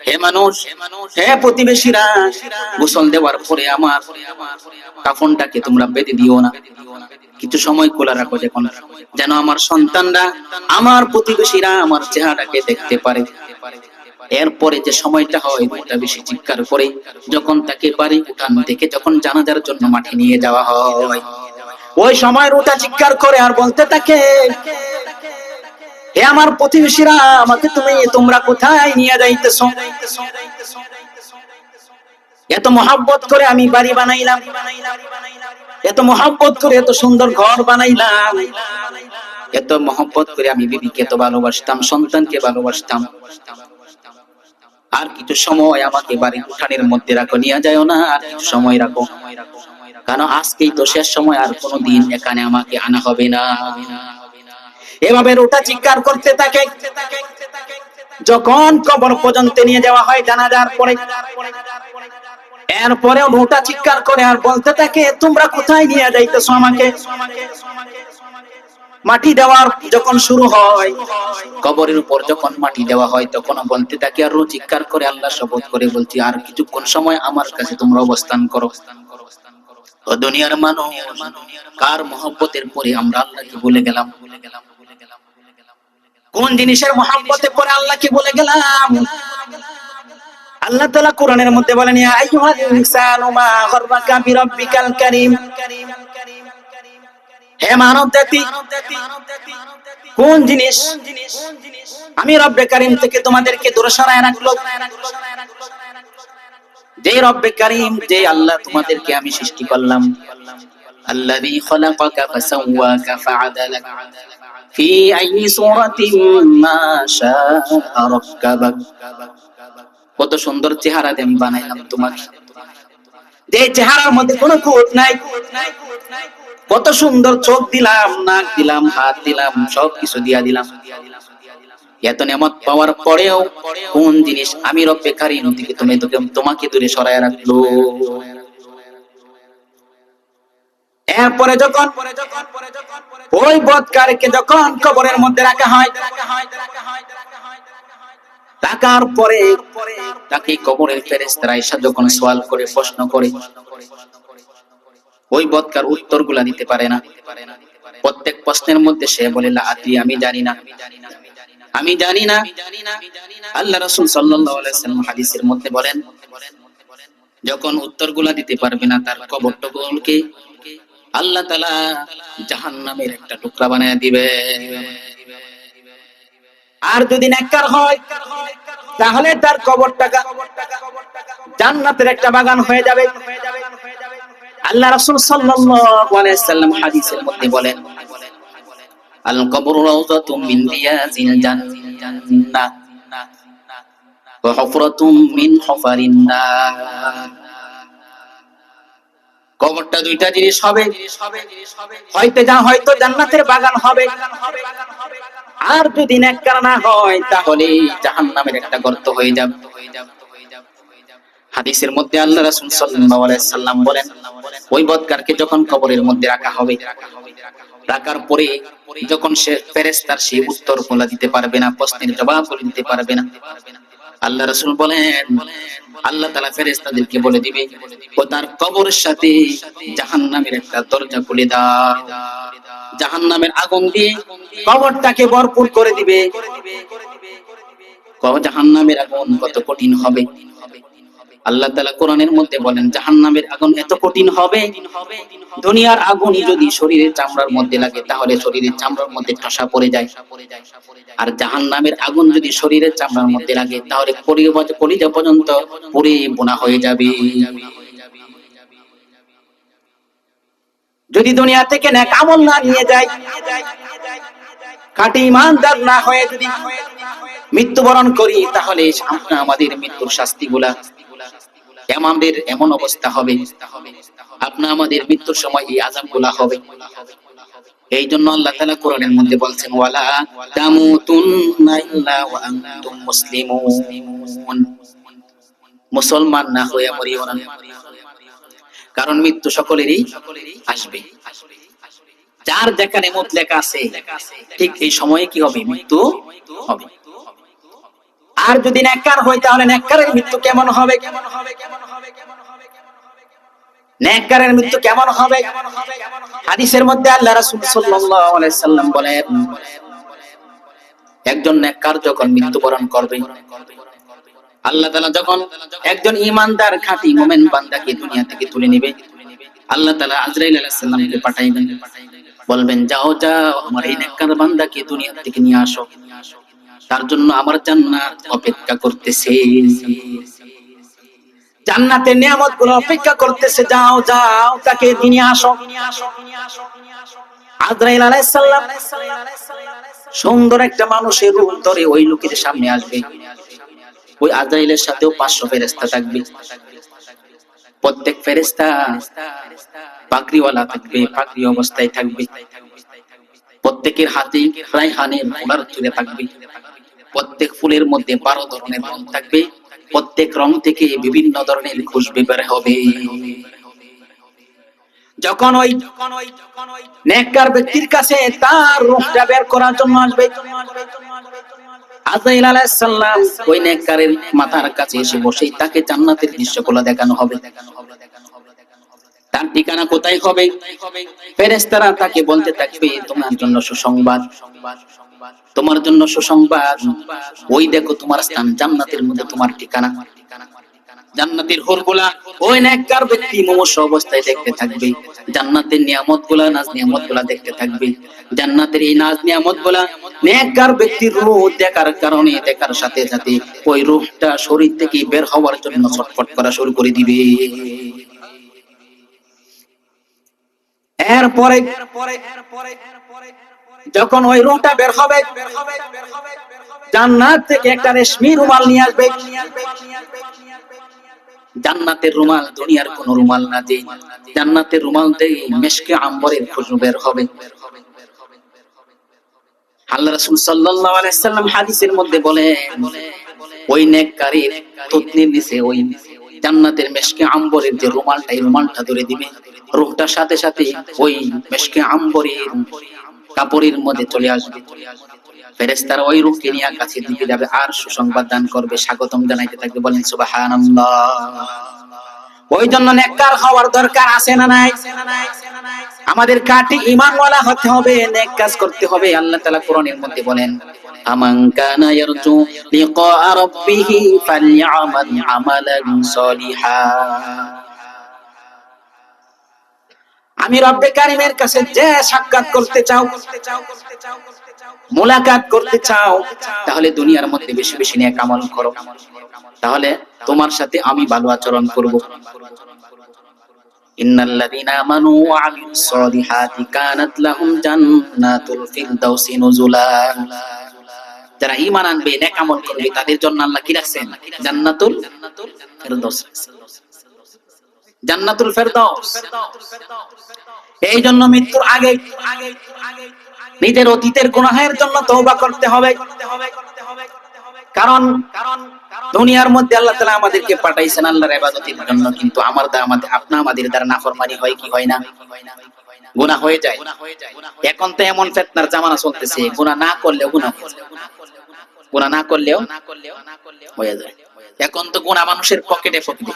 হে মানুষ, হে প্রতিবেশীরা, গোসল দেওয়ার পরে আমার কাফনটাকে তোমরা বেঁধে দিও না, কিছু সময় খোলা রাখো, যখন যেন আমার সন্তানরা, আমার প্রতিবেশীরা আমার চেহারাটাকে দেখতে পারে। এরপরে যে সময়টা হয় ওটা বেশি চিৎকার করে যখন তাকে বাড়ি উঠান থেকে যখন জানাজার জন্য মাঠে নিয়ে যাওয়া হয়, ওই সময় ওটা চিৎকার করে আর বলতে থাকে, হে আমার প্রতিবেশীরা, আমাকে তোমরা কোথায় নিয়ে যাইতেছো? এত মহব্বত করে আমি বাড়ি বানাইলাম, এত মহব্বত করে এত সুন্দর ঘর বানাইলাম, এত মহব্বত করে আমি বিবিকে এত ভালোবাসতাম, সন্তানকে ভালোবাসতাম, আর কিছু সময় আমাকে বাড়ির উঠানের মধ্যে রাখো, নিয়ে যাও না, আর কিছু সময় রাখো, কারণ আজকেই তো শেষ সময়, আর কোনোদিন এখানে আমাকে আনা হবে না। এভাবে ওটা চিৎকার করতে থাকে। যখন কবর পর্যন্ত নিয়ে যাওয়া হয় জানাজার পরে, এরপরে ওটা চিৎকার করে আর বলতে থাকে, তোমরা কোথায় নিয়ে যাইতেছো আমাকে? মাটি দেওয়ার যখন শুরু হয়, কবরের উপর যখন মাটি দেওয়া হয়, তখন বলতে থাকে আর চিৎকার করে আল্লাহ শপথ করে বলছি, আর কিছুক্ষণ সময় আমার কাছে তোমরা অবস্থান করো। ও দুনিয়ার মানুষ, কার মহব্বতের পরে আমরা আল্লাহকে ভুলে গেলাম? কোন জিনিসের মহব্বতে পরে আল্লাহকে ভুলে গেলাম? আল্লাহ তাআলা কোরআনের মধ্যে বলেন, ইয়া আইয়ুহাল ইনসানু মা গাররাকা বিরাব্বিকাল কারীম। হে মানব জাতি, কোন জিনিস আমি রব্বে কারীম থেকে তোমাদেরকে দূরে সরায় রাখলো? যে রব্বে কারীম, যে আল্লাহ তোমাদেরকে আমি সৃষ্টি করলাম, আল্লাযী খালাকাকা ফাসাওয়াকা ফাআদালাক ফি আইয়ি সূরাতিন মা শাআ রাক্কাবাক। কত সুন্দর চেহারা দিয়ে আমি বানাইলাম তোমাকে, যে চেহারার মধ্যে কোনো খুঁত নাই। কত সুন্দর চোখ দিলাম, নাক দিলাম, হাত দিলাম, সবকিছু দিয়া দিলাম। এত নিয়ামত পাওয়ার পরেও কোন জিনিস আমি রব্বে কারীম থেকে তোমাকে দূরে সরায় রাখলো? এরপরে যখন ওই বদকারকে যখন কবরের মধ্যে রাখা হয়, রাখার পরে তাকে কবরের ফেরেশতারা এসে যখন সওয়াল করে, প্রশ্ন করে, ওই বদকার উত্তরগুলা দিতে পারে না। প্রত্যেক প্রশ্নের মধ্যে সে বলে, লা আদরি, আমি জানি না, আমি জানি না। আল্লাহ রাসূল সাল্লাল্লাহু আলাইহি ওয়াসাল্লাম হাদিসের মধ্যে বলেন, যখন উত্তরগুলা দিতে পারবে না, তার কবরটাকে আল্লাহ তাআলা জাহান্নামের একটা টুকরা বানায় দিবে। আর যদি নেককার হয়, তাহলে তার কবরটাকা জান্নাতের একটা বাগান হয়ে যাবে। আল্লাহ রাসূল সাল্লাল্লাহু আলাইহি ওয়াসাল্লাম হাদিসের মধ্যে বলেন, আল কবরু রাউযাতুম মিন রিয়াজিল জান্নাহ ওয়া হুফরাতুম মিন হুফারিন নার। কবরটা দুইটা জিনিস হবে, হয়তো জান্নাতের বাগান হবে, আর যদি নেককার না হয় তাহলে জাহান্নামের একটা গর্ত হয়ে যাবে। হাদিসের মধ্যে আল্লাহ রাসূল সাল্লাল্লাহু আলাইহি ওয়াসাল্লাম বলেন, ওই বদকারকে যখন কবরের মধ্যে রাখা হবে, রাখার পরে যখন সে ফেরেশতার সেই উত্তরগুলো দিতে পারবে না, প্রশ্নের জবাবগুলো দিতে পারবে না, আল্লাহ রাসূল বলেন, আল্লাহ তাআলা ফেরেশতাদেরকে বলে দিবে, ও তার কবরের সাথে জাহান্নামের একটা দরজা খুলে দাও, জাহান্নামের আগুন দিয়ে কবরটাকে ভরপুর করে দিবে। জাহান্নামের আগুন কত কঠিন হবে! আল্লাহ তাআলা কোরআনের মধ্যে বলেন, জাহান্নামের আগুন এত কঠিন হবে, দুনিয়ার আগুন যদি শরীরের চামড়ার মধ্যে লাগে তাহলে শরীরের চামড়ার মধ্যে ঠসা পড়ে যায়, আর জাহান্নামের আগুন যদি শরীরের চামড়ার মধ্যে লাগে তাহলে কলিজা পর্যন্ত পুড়ে বোনা হয়ে যাবে। যদি দুনিয়া থেকে নেক আমল না নিয়ে যায়, খাঁটি ঈমানদার না হয়ে যদি মৃত্যুবরণ করি, তাহলে আমাদের মৃত্যুর শাস্তিগুলা, আমাদের এমন অবস্থা হবে, আমাদের মৃত্যুর সময় এই আযাবগুলা হবে। এই জন্য আল্লাহ তাআলা কোরআনের মধ্যে বলছেন, ওয়ালা তামুতুন্না ইল্লা ওয়া আনতুম মুসলিমুন। মুসলমান না হয়ে মরিও না, কারণ মৃত্যু সকলেরই আসবে। যার যেখানে মত লেখা আছে ঠিক এই সময়ে কি হবে? মৃত্যু হবে। আর যদি নেককার হয় তাহলে নেককারের মৃত্যু কেমন হবে? নেককারের মৃত্যু কেমন হবে? হাদিসের মধ্যে আল্লাহ রাসূল সাল্লাল্লাহু আলাইহি সাল্লাম বলেন, একজন নেককার যখন মৃত্যুবরণ করবে, আল্লাহ তাআলা যখন একজন ঈমানদার খাঁটি মুমিন বান্দাকে দুনিয়া থেকে তুলে নেবে, আল্লাহ তাআলা আজরাইল আলাইহিস সালামকে পাঠাইবেন, বলবেন যাও যাও আমার এই নেককার বান্দাকে দুনিয়া থেকে নিয়ে আসো, তার জন্য আমার জান্নাত অপেক্ষা করতেছে, জান্নাতের নিয়ামতগুলো অপেক্ষা করতেছে, যাও যাও তাকে নিয়ে আসো। আজরাইল আলাইহিস সালাম সুন্দর একটা মানুষের রূপ ধরে ওই লোকের সামনে আসবে। ওই আজরাইলের সাথেও 500 ফেরেশতা থাকবে। প্রত্যেক ফেরেশতা পাগড়িওয়ালা থাকবে, পাগড়ি অবস্থায় থাকবে। প্রত্যেকের হাতে রায়হানের ফুল তুলে থাকবে। প্রত্যেক ফুলের মধ্যে 12 ধরনের রং থাকবে। প্রত্যেক রং থেকে বিভিন্ন ধরনের খুশবু বের হবে। যখন ওই নেককার ব্যক্তির কাছে তার রূহটা বের করার জন্য আসবে, আজরাইল আলাইহিস সালাম ওই নেককারের মাথার কাছে এসে বসে তাকে জান্নাতের দৃশ্যগুলো দেখানো হবে। তার ঠিকানা কোথায় হবে? ফেরেশতারা তাকে বলতে থাকবে, তোমার জন্য সুসংবাদ, তোমার জন্য সুসংবাদ, ওই দেখো তোমার স্থান জান্নাতের মধ্যে, তোমার ঠিকানা। জান্নাতের হুরগুলা ওই নেককার ব্যক্তি মুমূর্ষু অবস্থায় দেখতে থাকবে। জান্নাতের নিয়ামতগুলা, নাজ নিয়ামতগুলা দেখতে থাকবে। জান্নাতের এই নাজ নিয়ামতগুলা নেককার ব্যক্তির রূহ দেখার কারণে, দেখার সাথে সাথে ওই রূহটা শরীর থেকে বের হওয়ার জন্য ছটফট করা শুরু করে দিবে। এরপরে যখন ওই রূহটা বের হবে, জান্নাত থেকে একটা রেশমি রুমাল নিয়ে আসবে। জান্নাতের রুমাল দুনিয়ার কোন রুমাল না, যে জান্নাতের রুমাল দিয়ে মিশকে আম্বরের খুশবু বের হবে। আল্লাহ রাসূল সাল্লাল্লাহু আলাইহি সাল্লাম হাদিসের মধ্যে বলেন, ওই নেককারীর থুতনির নিচে ওই জান্নাতের মিশকে আম্বরের যে রুমালটা, এই রুমালটা ধরে দিবে। রূহটার সাথে সাথে ওই মিশকে আম্বরের কাপড়ের মধ্যে চলে আসবে। ফেরেশতারা ওই রূহকে নিয়ে কাছে দিকে যাবে আর সুসংবাদ দান করবে, স্বাগতম জানাইতে থাকবে। বলেন সুবহানাল্লাহ। ওই জন্য নেককার হওয়ার দরকার আছে না নাই? আমাদের খাঁটি ঈমানওয়ালা হতে হবে, নেক কাজ করতে হবে। আল্লাহ তাআলা কোরআনের মধ্যে বলেন, আমান কানা ইয়ারজু লিকা রাব্বিহি ফালইআমাল আমালান সলিহা। আমি রব্বে কারীমের কাছে যে সাক্ষাৎ করতে চাও, মুলাকাত করতে চাও, তাহলে দুনিয়ার মধ্যে বেশি বেশি নেক আমল করো, তাহলে তোমার সাথে আমি ভালো আচরণ করব। ইন্নাল্লাযীনা আমানু ওয়া আমিলুস সলিহাতি কানাত লাহুম জান্নাতুল ফিরদাউসি নুজুলা। যারা ঈমান আনবে, নেক আমল করবে, তাদের জন্য আল্লাহ কি রাখছেন? জান্নাতুল ফিরদাউস। জান্নাতুল ফিরদাউস। এই জন্য মৃত্যুর আগে নিজের অতীতের গুনাহের জন্য তওবা করতে হবে। কারণ দুনিয়ার মধ্যে আল্লাহ তাআলা আমাদেরকে পাঠাইছেন আল্লাহর ইবাদতের জন্য, কিন্তু আমাদের দ্বারা নাফরমানি হয় কি হয় না? গুনাহ হয়ে যায়। এখন তো এমন ফিতনার জামানা চলতেছে, গুনাহ না করলেও গুনাহ হয়ে যায়, গুনাহ না করলেও হয়ে যায়। এখন তো গুনাহ মানুষের পকেটে পকেটে।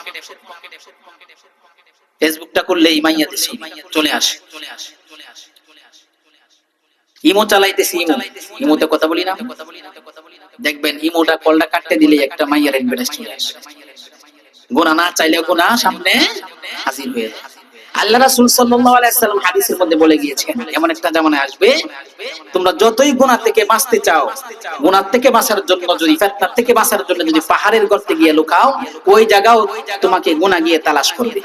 ফেসবুকটা করলেই মাইয়া দিছি চলে আসে। ইমো চালাইতেছি, ইমোতে কথা বলি না, দেখবেন ইমোটা কলটা কাটতে দিলে একটা মাইয়ার ইনভেস্ট চলে আসে। গুনাহ না চাইলেও গুনাহ সামনে হাজির হয়ে যায়। আল্লাহ রাসূল সাল্লাল্লাহু আলাইহি ওয়াসাল্লাম হাদিসের মধ্যে বলে গিয়েছেন, এমন একটা জামানা আসবে, তোমরা যতই গুনাহ থেকে বাঁচতে চাও, গুনাহ থেকে বাঁচার জন্য যদি, ফিতনা থেকে বাঁচার জন্য যদি পাহাড়ের গর্তে গিয়ে লুকাও, ওই জায়গাও তোমাকে গুনাহ গিয়ে তালাশ করবে,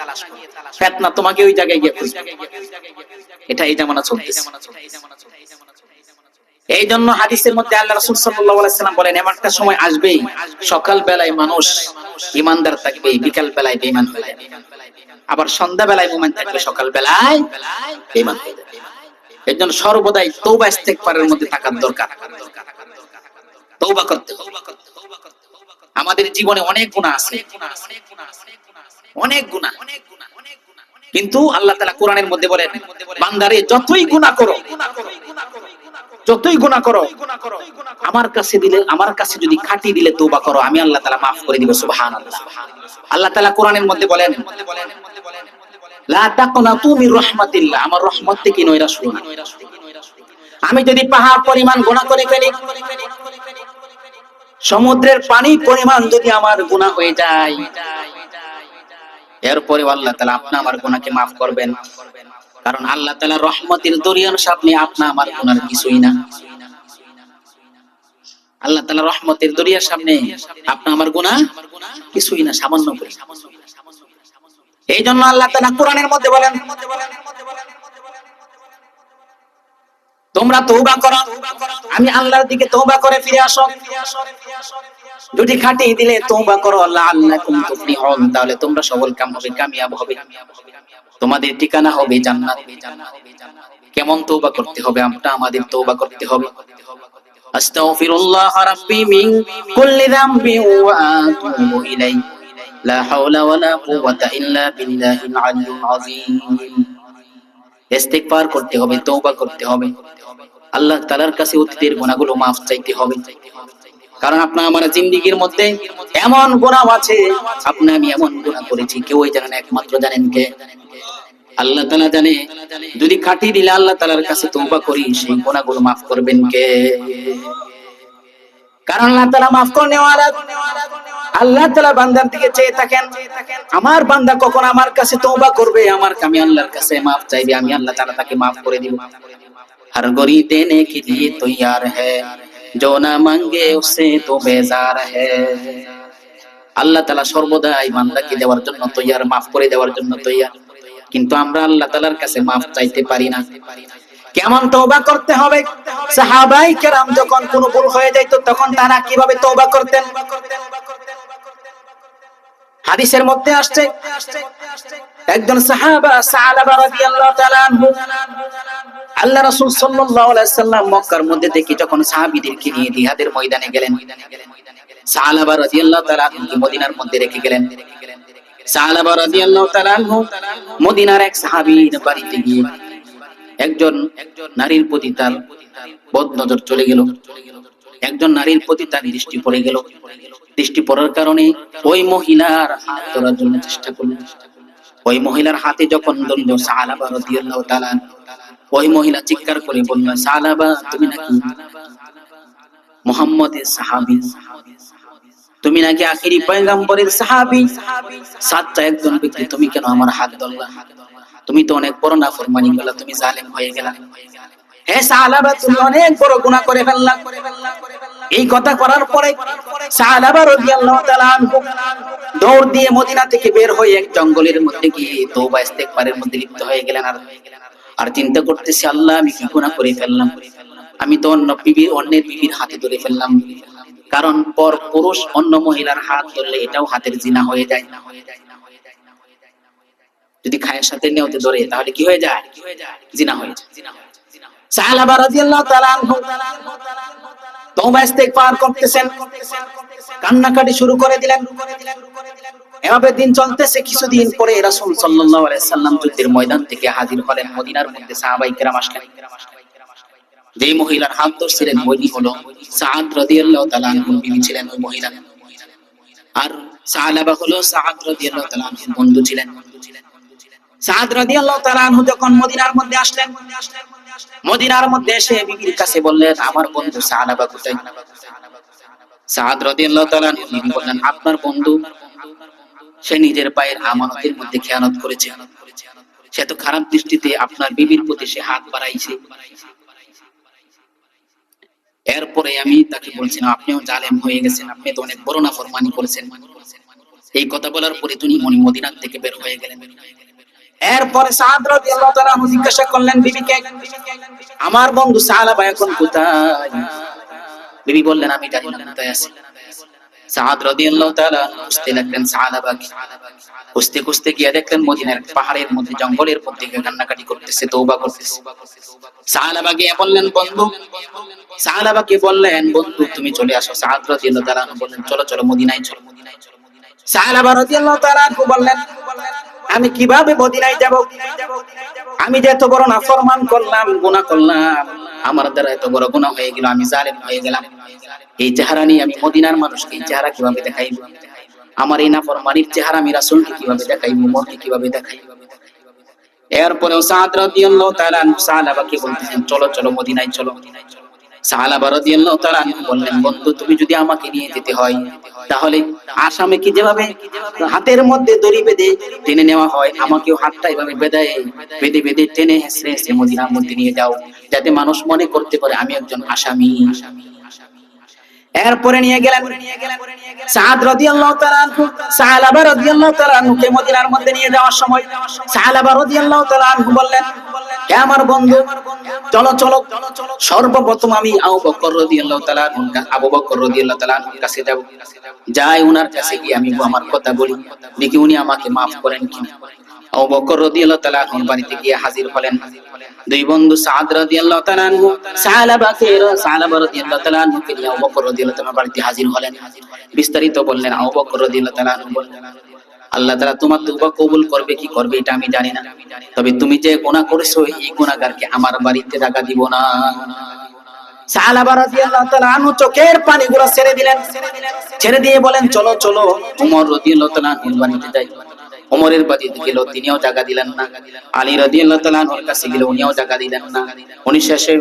ফিতনা তোমাকে ওই জায়গায় গিয়ে খুঁজবে। এটা এই জামানা চলতেছে। এই জন্য হাদিসের মধ্যে আল্লাহ রাসূল সাল্লাল্লাহু আলাইহি ওয়াসাল্লাম বলেন, এমন একটা সময় আসবে, সকাল বেলায় মানুষ ঈমানদার থাকবে, বিকাল বেলায় বেঈমান হয়ে যাবে। আবার সন্ধ্যা বেলায় মুমিন থাকবে, সকাল বেলায় বেঈমান হয়ে যাবে। এর জন্য সর্বদাই তওবা ইস্তেগফারের মধ্যে থাকার দরকার। তওবা করতে হবে। আমাদের জীবনে অনেক গুনাহ আছে, অনেক গুনাহ, কিন্তু আল্লাহ তাআলা কোরআনের মধ্যে বলেন, বান্দারে যতই গুনাহ করো, যতই গুনাহ করো, আমার কাছে দিলে, আমার কাছে যদি খাঁটি দিলে তওবা করো, আমি আল্লাহ তাআলা maaf করে দিব। সুবহানাল্লাহ। আল্লাহ তাআলা কোরআনের মধ্যে বলেন, লা তাকনাতু মির রাহমাতিল্লাহ, আমার রহমত থেকে নৈরাশ হইও না। আমি যদি পাহাড় পরিমাণ গুনাহ করে ফেলি, সমুদ্রের পানি পরিমাণ যদি আমার গুনাহ হয়ে যায়, এরপরে আল্লাহ তাআলা আপনি আমার গুনাহকে maaf করবেন। কারণ আল্লাহ তাআলা রহমতের দরিয়ার সামনে আপনি আমার গুনার কিছুই না। আল্লাহ তাআলা রহমতের দরিয়ার সামনে আপনি আমার গুনাহ কিছুই না, সামান্য করে। এইজন্য আল্লাহ তাআলা কোরআনের মধ্যে বলেন, তোমরা তওবা করো, আমি আল্লাহর দিকে তওবা করে ফিরে আসো। যদি খাটি দিলে তওবা করো লাআল্লাকুম তুফলিহুন, তাহলে তোমরা সফল কাম হবে, কামিয়াব হবে, তোমাদের ঠিকানা হবে জান্নাত। কেমন তওবা করতে হবে? আমরা আমাদের তওবা করতে হবে, আস্তাগফিরুল্লাহ রাব্বি মিন কুল্লি যামবি ওয়া আতুবু ইলাইহি লা হাওলা ওয়ালা কুওয়াতা ইল্লা বিল্লাহিল আলিয়্যিল আযীম। ইস্তিগফার করতে হবে, তওবা করতে হবে, আল্লাহ তাআলার কাছে অতীতের গুনাহগুলো maaf চাইতে হবে। কারণ আপনার আমার জিন্দেগীর মধ্যে এমন গুনাহ আছে, আপনি আমি এমন গুনাহ করেছি, কেউই জানে না, একমাত্র জানেন কে? আল্লাহ তাআলা জানে। যদি খাঁটি দিলে আল্লাহ তাআলার কাছে তওবা করি, সেই গুনাহগুলো maaf করবেন কে? কারণ আল্লাহ তাআলা maaf করনে ওয়ালা। আল্লাহ তাআলা বান্দার দিকে চেয়ে থাকেন, আমার বান্দা কখন আমার কাছে তওবা করবে, আমার আমি আল্লাহর কাছে maaf চাইবে, আমি আল্লাহ তাআলা তাকে maaf করে দিব। हर गोरी देने के लिए तैयार है, जो ना मांगे उससे तो बेजार है। আল্লাহ তাআলা সর্বদাই বান্দাকে দেওয়ার জন্য তৈয়ার, maaf করে দেওয়ার জন্য তৈয়ার, কিন্তু আমরা আল্লাহ তাআলার কাছে maaf চাইতে পারি না। কেমন তওবা করতে হবে? সাহাবায়ে কেরাম যখন কোনো ভুল হয়ে যাইত, তখন তারা কিভাবে তওবা করতেন? হাদিসের মধ্যে আসছে, একজন সাহাবা সাআলাবা রাদিয়াল্লাহু তাআলা আনহু, আল্লাহ রাসূল সাল্লাল্লাহু আলাইহি সাল্লাম মক্কার মধ্যে থেকে যখন সাহাবীদেরকে নিয়ে জিহাদের ময়দানে গেলেন, সাআলাবা রাদিয়াল্লাহু তাআলা আনহু মদিনার মধ্যে রেখে গেলেন। সাআলাবা রাদিয়াল্লাহু তাআলা আনহু মদিনার এক সাহাবীর বাড়িতে গিয়ে একজন নারীর প্রতি তার বদ নজর চলে গেল। একজন নারীর প্রতি তার দৃষ্টি পড়ে গেল। দৃষ্টি পড়ার কারণে ওই মহিলার হাত ধরার জন্য চেষ্টা করলেন। ওই মহিলার হাতে যখন ধরল সাআলাবা রাদিয়াল্লাহু তাআলা, ওই মহিলা চিৎকার করে বলল, সাআলাবা তুমি নাকি মুহাম্মদের সাহাবী, তুমি নাকি আখিরি পয়গম্বরের সাহাবী, সাচ্চা একজন ব্যক্তি, তুমি কেন আমার হাত ধরলা? তুমি তো অনেক বড় নাফরমানি করলা, তুমি জালেম হয়ে গেলা। হে সাআলাবা, তুমি অনেক বড় গুনাহ করে ফেললা। এই কথা করার পরে সাআলাবা রাদিয়াল্লাহু তাআলা আনহু দৌড় দিয়ে মদিনা থেকে বের হয়ে এক জঙ্গলের মধ্যে গিয়ে তওবা ইস্তেগফারের মধ্যে লিপ্ত হয়ে গেলেন। আর চিন্তা করতেছি, আল্লাহ আমি কি গুনাহ করে ফেললাম? আমি তো অন্যের বিবির হাতে ধরে ফেললাম। কারণ পর পুরুষ অন্য মহিলার হাত ধরলে এটাও হাতের জিনা হয়ে যায়। যদি খায়ের সাথে নেওতে ধরে তাহলে কি হয়ে যায়? জিনা হয়ে যায়। সাআলাবা রাদিয়াল্লাহু তাআলা আনহু তওবা ইস্তেগফার করতেছেন, কান্নাকাটি শুরু করে দিলেন। এভাবে দিন চলতেছে। কিছুদিন পরে রাসূল সাল্লাল্লাহু আলাইহি সাল্লাম যুদ্ধের ময়দান থেকে হাজির হলেন। মদিনার মধ্যে সাহাবায়ে কেরাম আসলেন। যে মহিলার হাত ধরছিলেন ওই হলো সাআদ রাদিয়াল্লাহু তাআলা আনহুর বিবি ছিলেন ওই মহিলা। আর সাআলাবা হলো সাআদ রাদিয়াল্লাহু তাআলা আনহুর বন্ধু ছিলেন। সাআদ রাদিয়াল্লাহু তাআলা আনহু যখন মদিনার মধ্যে আসলেন, মদিনার মধ্যে এসে বিবির কাছে বললেন, আমার বন্ধু সাআলাবা কোথায়? সাআদ রাদিয়াল্লাহু তাআলা আনহু বললেন, আপনার বন্ধু সে নিজের পায়ের আমানতের মধ্যে খেয়ানত করেছে, সে তো খারাপ দৃষ্টিতে আপনার বিবির প্রতি সে হাত বাড়াইছে। এরপরে আমি তাকে বলছিলাম, আপনিও জালেম হয়ে গেছেন, আপনি তো অনেক বড় নাফরমানি করেছেন। এই কথা বলার পরে তিনি মদিনা থেকে বের হয়ে গেলেন। এরপরে সাআদ রাদিয়াল্লাহু তাআলা আনহু জিজ্ঞাসা করলেন বিবিকে, আমার বন্ধু সাআলাবা এখন কোথায়? বিবি বললেন, আমি জানি না কোথায় আছে। সাআদ রাদিয়াল্লাহু তাআলা খুঁজতে লাগলেন সাআলাবাকে। খুঁজতে খুঁজতে গিয়ে দেখলেন মদিনার পাহাড়ের মধ্যে, জঙ্গলের মধ্যে কান্নাকাটি করতেছে, তওবা করতেছে। সাআলাবা গিয়ে বললেন, বন্ধু, সাআলাবাকে বললেন, বন্ধু তুমি চলে আসো। সাআদ রাদিয়াল্লাহু তাআলা বললেন, চলো চলো মদিনায় চলো। সাআলাবা রাদিয়াল্লাহু তাআলা বললেন, আমি কিভাবে মদিনায় যাব? আমি যে এত বড় নাফরমান করলাম, গুনাহ করলাম, আমার দ্বারা এত বড় গুনাহ হয়ে গেল, আমি জালেম হয়ে গেলাম। এই চেহারা নিয়ে আমি মদিনার মানুষকে এই চেহারা কিভাবে দেখাইব? আমার এই নাফরমানির চেহারা আমি রাসূলকে কিভাবে দেখাইব? উম্মতকে কিভাবে দেখাইব? এরপরেও সাদ রাদিয়াল্লাহু তাআলা সাহাবাকে বলতেছেন চলো চলো মদিনায় চলো। সাহাবা রাদিয়াল্লাহু তাআলা বললেন বন্ধু তুমি যদি আমাকে নিয়ে যেতে হয় তাহলে আসামে কি যেভাবে হাতের মধ্যে দড়ি বেঁধে টেনে নেওয়া হয় আমাকেও হাতটা এভাবে বেঁধে বেঁধে টেনে হেসড়ে হেসড়ে মদিনার মধ্যে নিয়ে যাও, যাতে মানুষ মনে করতে পারে আমি একজন আসামি। এরপরে নিয়ে গেলেন সাদ রাদিয়াল্লাহু তাআলা আনহু, সাহাবা রাদিয়াল্লাহু তাআলা আনহুকে মদিনার মধ্যে নিয়ে যাওয়ার সময় সাহাবা রাদিয়াল্লাহু তাআলা আনহু বললেন হে আমার বন্ধু চলো চলো, সর্বপ্রথম আমি আবু বকর রাদিয়াল্লাহু তাআলা আনহুর কাছে যাব, যাই উনার কাছে গিয়ে আমি আমার কথা বলি, দেখি উনি আমাকে maaf করেন কিনা। আবু বকর রাদিয়াল্লাহু তাআলা আনহুর বাড়িতে গিয়ে হাজির হলেন। দুই বন্ধু সাদ রাদিয়াল্লাহু তাআলা আনহু সাহাবা রাদিয়াল্লাহু তাআলা আনহুকে নিয়ে আবু বকর রাদিয়াল্লাহু তাআলা বাড়িতে হাজির হলেন। বিস্তারিত বললেন আবু বকর রাদিয়াল্লাহু তাআলা আনহু বললেন আল্লাহ তাআলা তোমার তওবা কবুল করবে কি করবে এটা আমি জানি না, তবে তুমি যে গুনাহ করেছো এই গুনাহগারকে আমার বাড়িতে জায়গা দিব না। সাহাবা রাদিয়াল্লাহু তাআলা আনহু চোখের পানিগুলো ছেড়ে দিলেন, ছেড়ে দিয়ে বলেন চলো চলো ওমর রাদিয়াল্লাহু তাআলা আনহুর বাড়িতে যাই। ওমরের বাড়িতে গেল, তিনিও জায়গা দিলেন না। আলী রাদিয়াল্লাহু তাআলা আনহুর কাছে গেল, উনিও জায়গা দিলেন না। উনি শেষে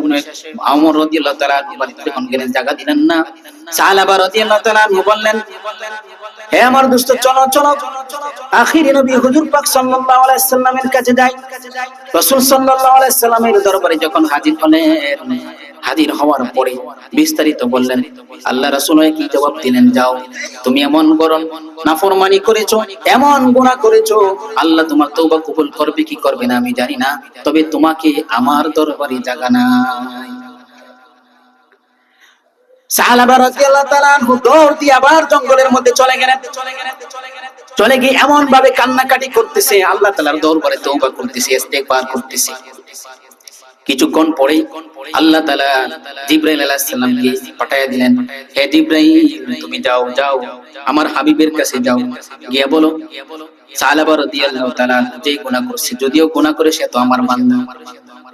ওমর রাদিয়াল্লাহু তাআলা আনহুর বাড়িতে যখন গেলেন জায়গা দিলেন না। সাহাবা রাদিয়াল্লাহু তাআলা আনহু বললেন হে আমার দোস্ত চলো চলো আখিরি নবী হুজুর পাক সাল্লাল্লাহু আলাইহি ওয়াসাল্লামের কাছে যাই। রাসূল সাল্লাল্লাহু আলাইহি ওয়াসাল্লামের দরবারে যখন হাজির হলেন, হাজির হওয়ার পরে বিস্তারিত বললেন আল্লাহ রাসূল কি জবাব দিলেন, যাও তুমি এমন গরম নাফরমানি করেছো, এমন গুনাহ করেছো, আল্লাহ তোমার তওবা কবুল করবে কি করবে না আমি জানি না, তবে তোমাকে আমার দরবারে জায়গা নাই। সাহাবা রাদিয়াল্লাহু তাআলা আনহু দৌড় দিয়ে আবার জঙ্গলের মধ্যে চলে গেলেন। চলে গিয়ে এমন ভাবে কান্নাকাটি করতেছে, আল্লাহ তাআলার দরবারে তওবা করতেছে, ইস্তেগফার করতেছে। কিছুক্ষণ পরে আল্লাহ তাআলা জিবরাইল আলাইহিস সালামকে পাঠিয়ে দিলেন, হে জিবরাইল তুমি যাও যাও আমার হাবিবের কাছে যাও, গিয়ে বলো সাহাবা রাদিয়াল্লাহু তাআলা যে গুনাহ করছে, যদিও গুনাহ করে সে তো আমার বান্দা,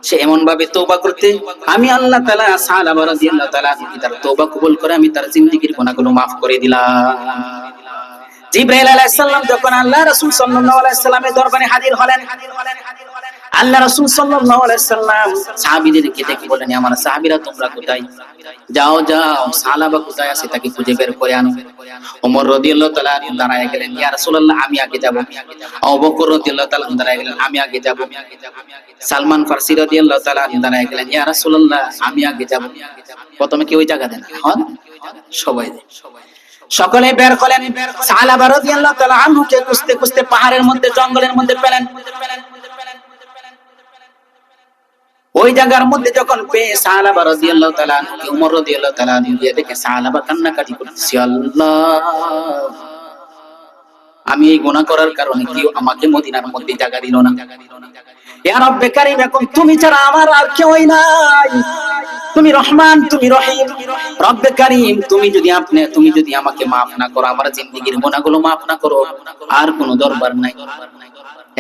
সে এমন ভাবে তওবা করতে আমি আল্লাহ তাআলা সাহাবা রাদিয়াল্লাহু তাআলা তার তওবা কবুল করে আমি তার জিন্দেগীর গুনাহগুলো maaf করে দিলাম। জিবরাইল আলাইহিস সালাম যখন আল্লাহ রাসূল সাল্লাল্লাহু আলাইহি সাল্লামের দরবারে হাজির হলেন, আল্লাহ রাসূল সাল্লাল্লাহু আলাইহি সাল্লাম সাহাবীদেরকে ডেকে বললেন আমার সাহাবীরা তোমরা কোথায়, যাও যাও সাহাবা কোথায় আছে তাকে খুঁজে বের করে আনো। ওমর রাদিয়াল্লাহু তাআলা দাঁড়ায় গেলেন, ইয়া রাসূলুল্লাহ আমি আগে যাব। আবু বকর রাদিয়াল্লাহু তাআলা দাঁড়ায় গেলেন, আমি আগে যাব। সালমান ফারসি রাদিয়াল্লাহু তাআলা দাঁড়ায় গেলেন, ইয়া রাসূলুল্লাহ আমি আগে যাব। প্রথমে কি ওই জায়গা দেন, এখন সবাই দেন। সকলে বের হলেন, সাহাবা রাদিয়াল্লাহু তাআলা আনহুকে খুঁজতে খুঁজতে পাহাড়ের মধ্যে জঙ্গলের মধ্যে পেলেন। ওই জায়গার মধ্যে যখন পেয়ে সাহাবা রাদিয়াল্লাহু তাআলা আনহুকে ওমর রাদিয়াল্লাহু তাআলা আনহু দিয়ে দেখে সাহাবা কান্নাকাটি করতেছে, আল্লাহ আমি এই গুনাহ করার কারণে কেউ আমাকে মদিনার মধ্যে জায়গা দিল না। ইয়া রব্বে কারীম এখন তুমি ছাড়া আমার আর কেউই নাই, তুমি রহমান তুমি রহিম, রব্বে কারীম তুমি যদি আমাকে maaf না করো, আমার জিন্দেগীর গুনাহগুলো maaf না করো, আর কোনো দরবার নাই।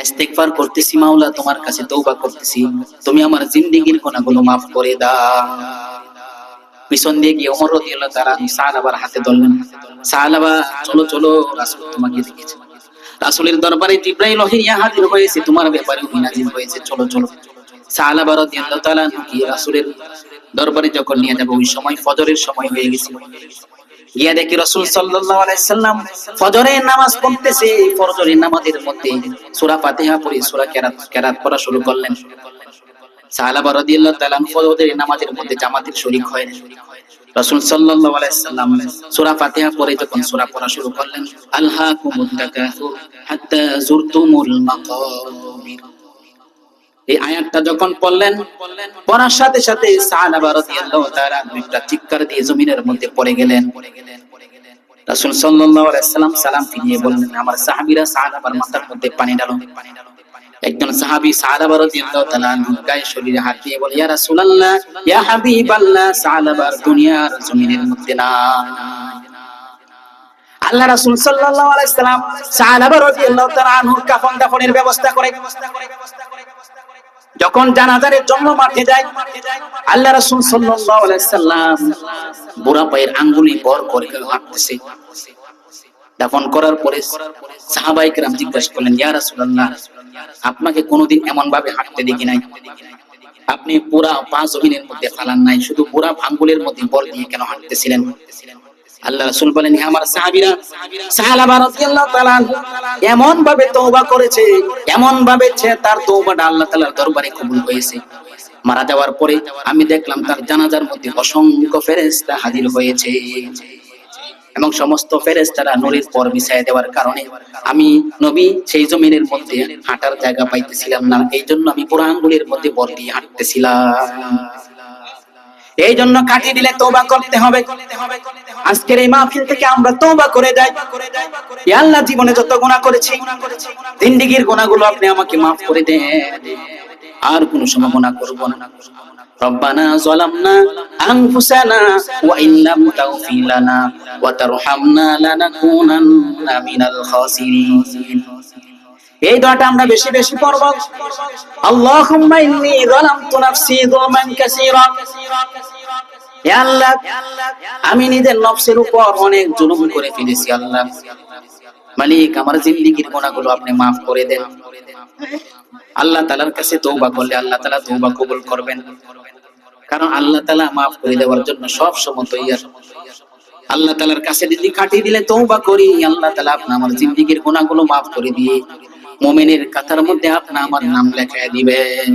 ইস্তেগফার করতেছি মাওলা তোমার কাছে তওবা করতেছি, তুমি আমার জিন্দেগীর গুনাহগুলো maaf করে দাও। পিছন দিয়ে গিয়ে ওমর রাদিয়াল্লাহু তাআলা সাহাবার হাতে ধরলেন, সাহাবা চলো চলো রাসূল তোমাকে দেখেছে, রাসূলের দরবারে জিবরাইল ওহিয়া হাজির হয়েছে, তোমার ব্যাপারে ওহী নাযিল হয়েছে, চলো চলো। সাহাবা রাদিয়াল্লাহু তাআলা কি রাসূলের দরবারে যখন নিয়ে যাব ওই সময় ফজরের সময় হয়ে গেছে। গিয়া দেখি রাসূল সাল্লাল্লাহু আলাইহি সাল্লাম ফজরের নামাজ পড়তেছে, ফজরের নামাজের মধ্যে সূরা ফাতিহা পড়ে সূরা কেরাত পড়া শুরু করলেন। সাহাবা রাদিয়াল্লাহু তাআলা ফজরের নামাজের মধ্যে জামাতের শরীক হলেন। রাসূল সাল্লাল্লাহু আলাইহি সাল্লাম সূরা ফাতিহা পড়ে যখন সূরা পড়া শুরু করলেন, আলহাকুমুত তাকাসুর হাত্তা যুরতুমুল মাকাবির, এই আয়াতটা যখন পড়লেন, পড়ার সাথে সাথে সাহাবা রাদিয়াল্লাহু তাআলা একটা চিৎকার দিয়ে জমিনের মধ্যে পড়ে গেলেন। রাসূল সাল্লাল্লাহু আলাইহি সাল্লাম সালাম ফিরিয়ে বললেন আমার সাহাবীরা সাহাবার মাথার মধ্যে পানি ঢালো। একজন সাহাবী সাহাবা রাদিয়াল্লাহু তাআলা গায়ে শরীরে হাত দিয়ে বলে, ইয়া রাসূলুল্লাহ ইয়া হাবিবাল্লাহ সাহাবার দুনিয়ার জমিনের মধ্যে না। আল্লাহ রাসূল সাল্লাল্লাহু আলাইহি সাল্লাম সাহাবা রাদিয়াল্লাহু তাআলা আনহুর কাফন দাফনের ব্যবস্থা করে যখন জানাজার জন্য মাঠে যায়, আল্লাহ রাসূল সাল্লাল্লাহু আলাইহি সাল্লাম বুড়া পায়ের আঙ্গুলি বর করে হাঁটতেছে। দাফন করার পরে সাহাবায়ে কেরাম জিজ্ঞাসা করলেন, ইয়া রাসূলুল্লাহ আপনাকে কোনোদিন এমন ভাবে হাঁটতে দেখি নাই, আপনি পুরা পা জমিনের মধ্যে ফালান নাই, শুধু পুরা ভাঙ্গুলের মধ্যে বল দিয়ে কেন হাঁটতেছিলেন? আল্লাহ রাসূল বলেন, হে আমার সাহাবীরা, সাহাবা রাদিয়াল্লাহু তাআলা এমন ভাবে তওবা করেছে, এমন ভাবে তার তওবাটা আল্লাহ তাআলার দরবারে কবুল হয়েছে। মারা যাওয়ার পরে আমি দেখলাম তার জানাজার মধ্যে অসংখ্য ফেরেশতা হাজির হয়েছে এবং সমস্ত ফেরেশতারা নূরের পর বিছায় দেওয়ার কারণে আমি নবী সেই জমিনের মধ্যে হাঁটার জায়গা পাইতেছিলাম না, এই জন্য আমি পুরা আঙ্গুলের মধ্যে বল দিয়ে হাঁটতেছিলাম। এই জন্য কাটিয়ে দিলে তওবা করতে হবে। আজকের এই মাহফিল থেকে আমরা তওবা করে যাই, ইয়া আল্লাহ জীবনে যত গুনাহ করেছি জিন্দেগীর গুনাহগুলো আপনি আমাকে maaf করে দেন, আর কোনো সময় গুনাহ করব না। রব্বানা যালামনা আনফুসানা ওয়া ইল্লাম তাগফির লানা ওয়া তারহামনা লানাকুনান্না মিনাল খাসিরিন। এই দোয়াটা আমরা বেশি বেশি পড়ব। আল্লাহুম্মা ইন্নী যালামতু নাফসি যুলমান কাসীরা। হে আল্লাহ, আমি নিজের নফসের উপর অনেক জুলুম করে ফেলেছি। আল্লাহ মালিক, আমার জিন্দেগীর গুনাহগুলো আপনি maaf করে দেন। আল্লাহ তাআলার কাছে তওবা করলে আল্লাহ তাআলা তওবা কবুল করবেন, কারণ আল্লাহ তাআলা maaf করে দেওয়ার জন্য সব সময় তৈয়ার। আল্লাহ তাআলার কাছে যদি কাটিয়ে দিলে তওবা করি, আল্লাহ তাআলা আপনি আমার জিন্দেগীর গুনাহগুলো maaf করে দিয়ে মুমিনের কাতার মধ্যে আপনি আমার নাম লেখায় দিবেন।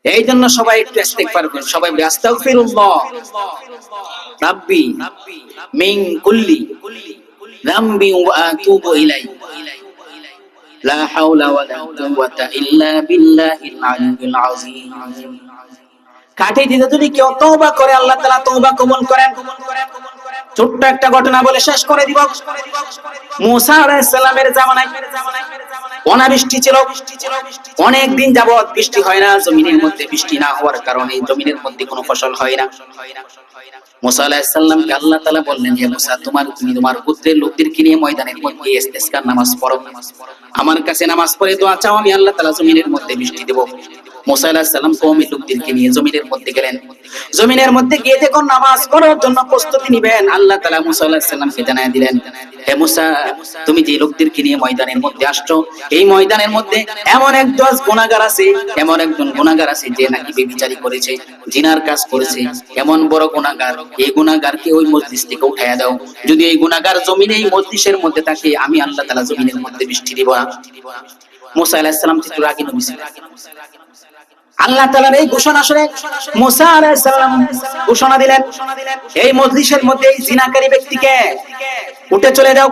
এই জন্য সবাই একটু ইস্তিগফার করুন, সবাই আস্তাগফিরুল্লাহ রাব্বি মিন কুল্লি যামবি ওয়া আতুবু ইলাই, লা হাওলা ওয়ালা কুওয়াতা ইল্লা বিল্লাহিল আলিয়্যিল আযীম। কাটিয়ে দিতে যদি কেউ তওবা করে আল্লাহ তাআলা তওবা কবুল করেন। ছোট্ট একটা ঘটনা বলে শেষ করে দিব। মুসা আলাইহিস সালামের জামানায় অনাবৃষ্টি ছিল, অনেক দিন যাবত বৃষ্টি হয় না, জমিনের মধ্যে বৃষ্টি না হওয়ার কারণে জমিনের মধ্যে কোনো ফসল হয় না। মুসা আলাইহিস সালামকে আল্লাহ তাআলা বললেন, হে মুসা, তুমি তোমার পুত্রের লোকদেরকে নিয়ে ময়দানের মধ্যে ইস্তিসকার নামাজ পড়ো, আমার কাছে নামাজ পড়ে দোয়া চাও, আমি আল্লাহ তাআলা জমিনের মধ্যে বৃষ্টি দেব। মুসা আলাইহিস সালাম কওমের লোকদেরকে নিয়ে জমিনের মধ্যে গেলেন। জমিনের মধ্যে গিয়ে যখন নামাজ পড়ার জন্য প্রস্তুতি নেবেন, আল্লাহ তাআলা মুসা আলাইহিস সালামকে জানায় দিলেন, হে মুসা, তুমি যে লোকদেরকে নিয়ে ময়দানের মধ্যে আসছো, এই ময়দানের মধ্যে এমন একজন গুনাহগার আছে, এমন একজন গুনাহগার আছে যে নাকি ব্যভিচারী করেছে, জিনার কাজ করেছে, এমন বড় গুনাহগার। এই গুনাহগারকে ওই মজলিস থেকে উঠায়া দাও। যদি এই গুনাহগার জমিনে এই মজলিসের মধ্যে থাকে, আমি আল্লাহ তাআলা জমিনের মধ্যে বৃষ্টি দিব না। মুসা আলাইহিস সালাম একটু রাগী নবী ছিলেন। আল্লাহ তাআলার এই ঘোষণা শুনে মুসা আলাইহিস সালাম ঘোষণা দিলেন, এই মজলিসের মধ্যে এই জিনাকারী ব্যক্তিকে উঠে চলে যাও।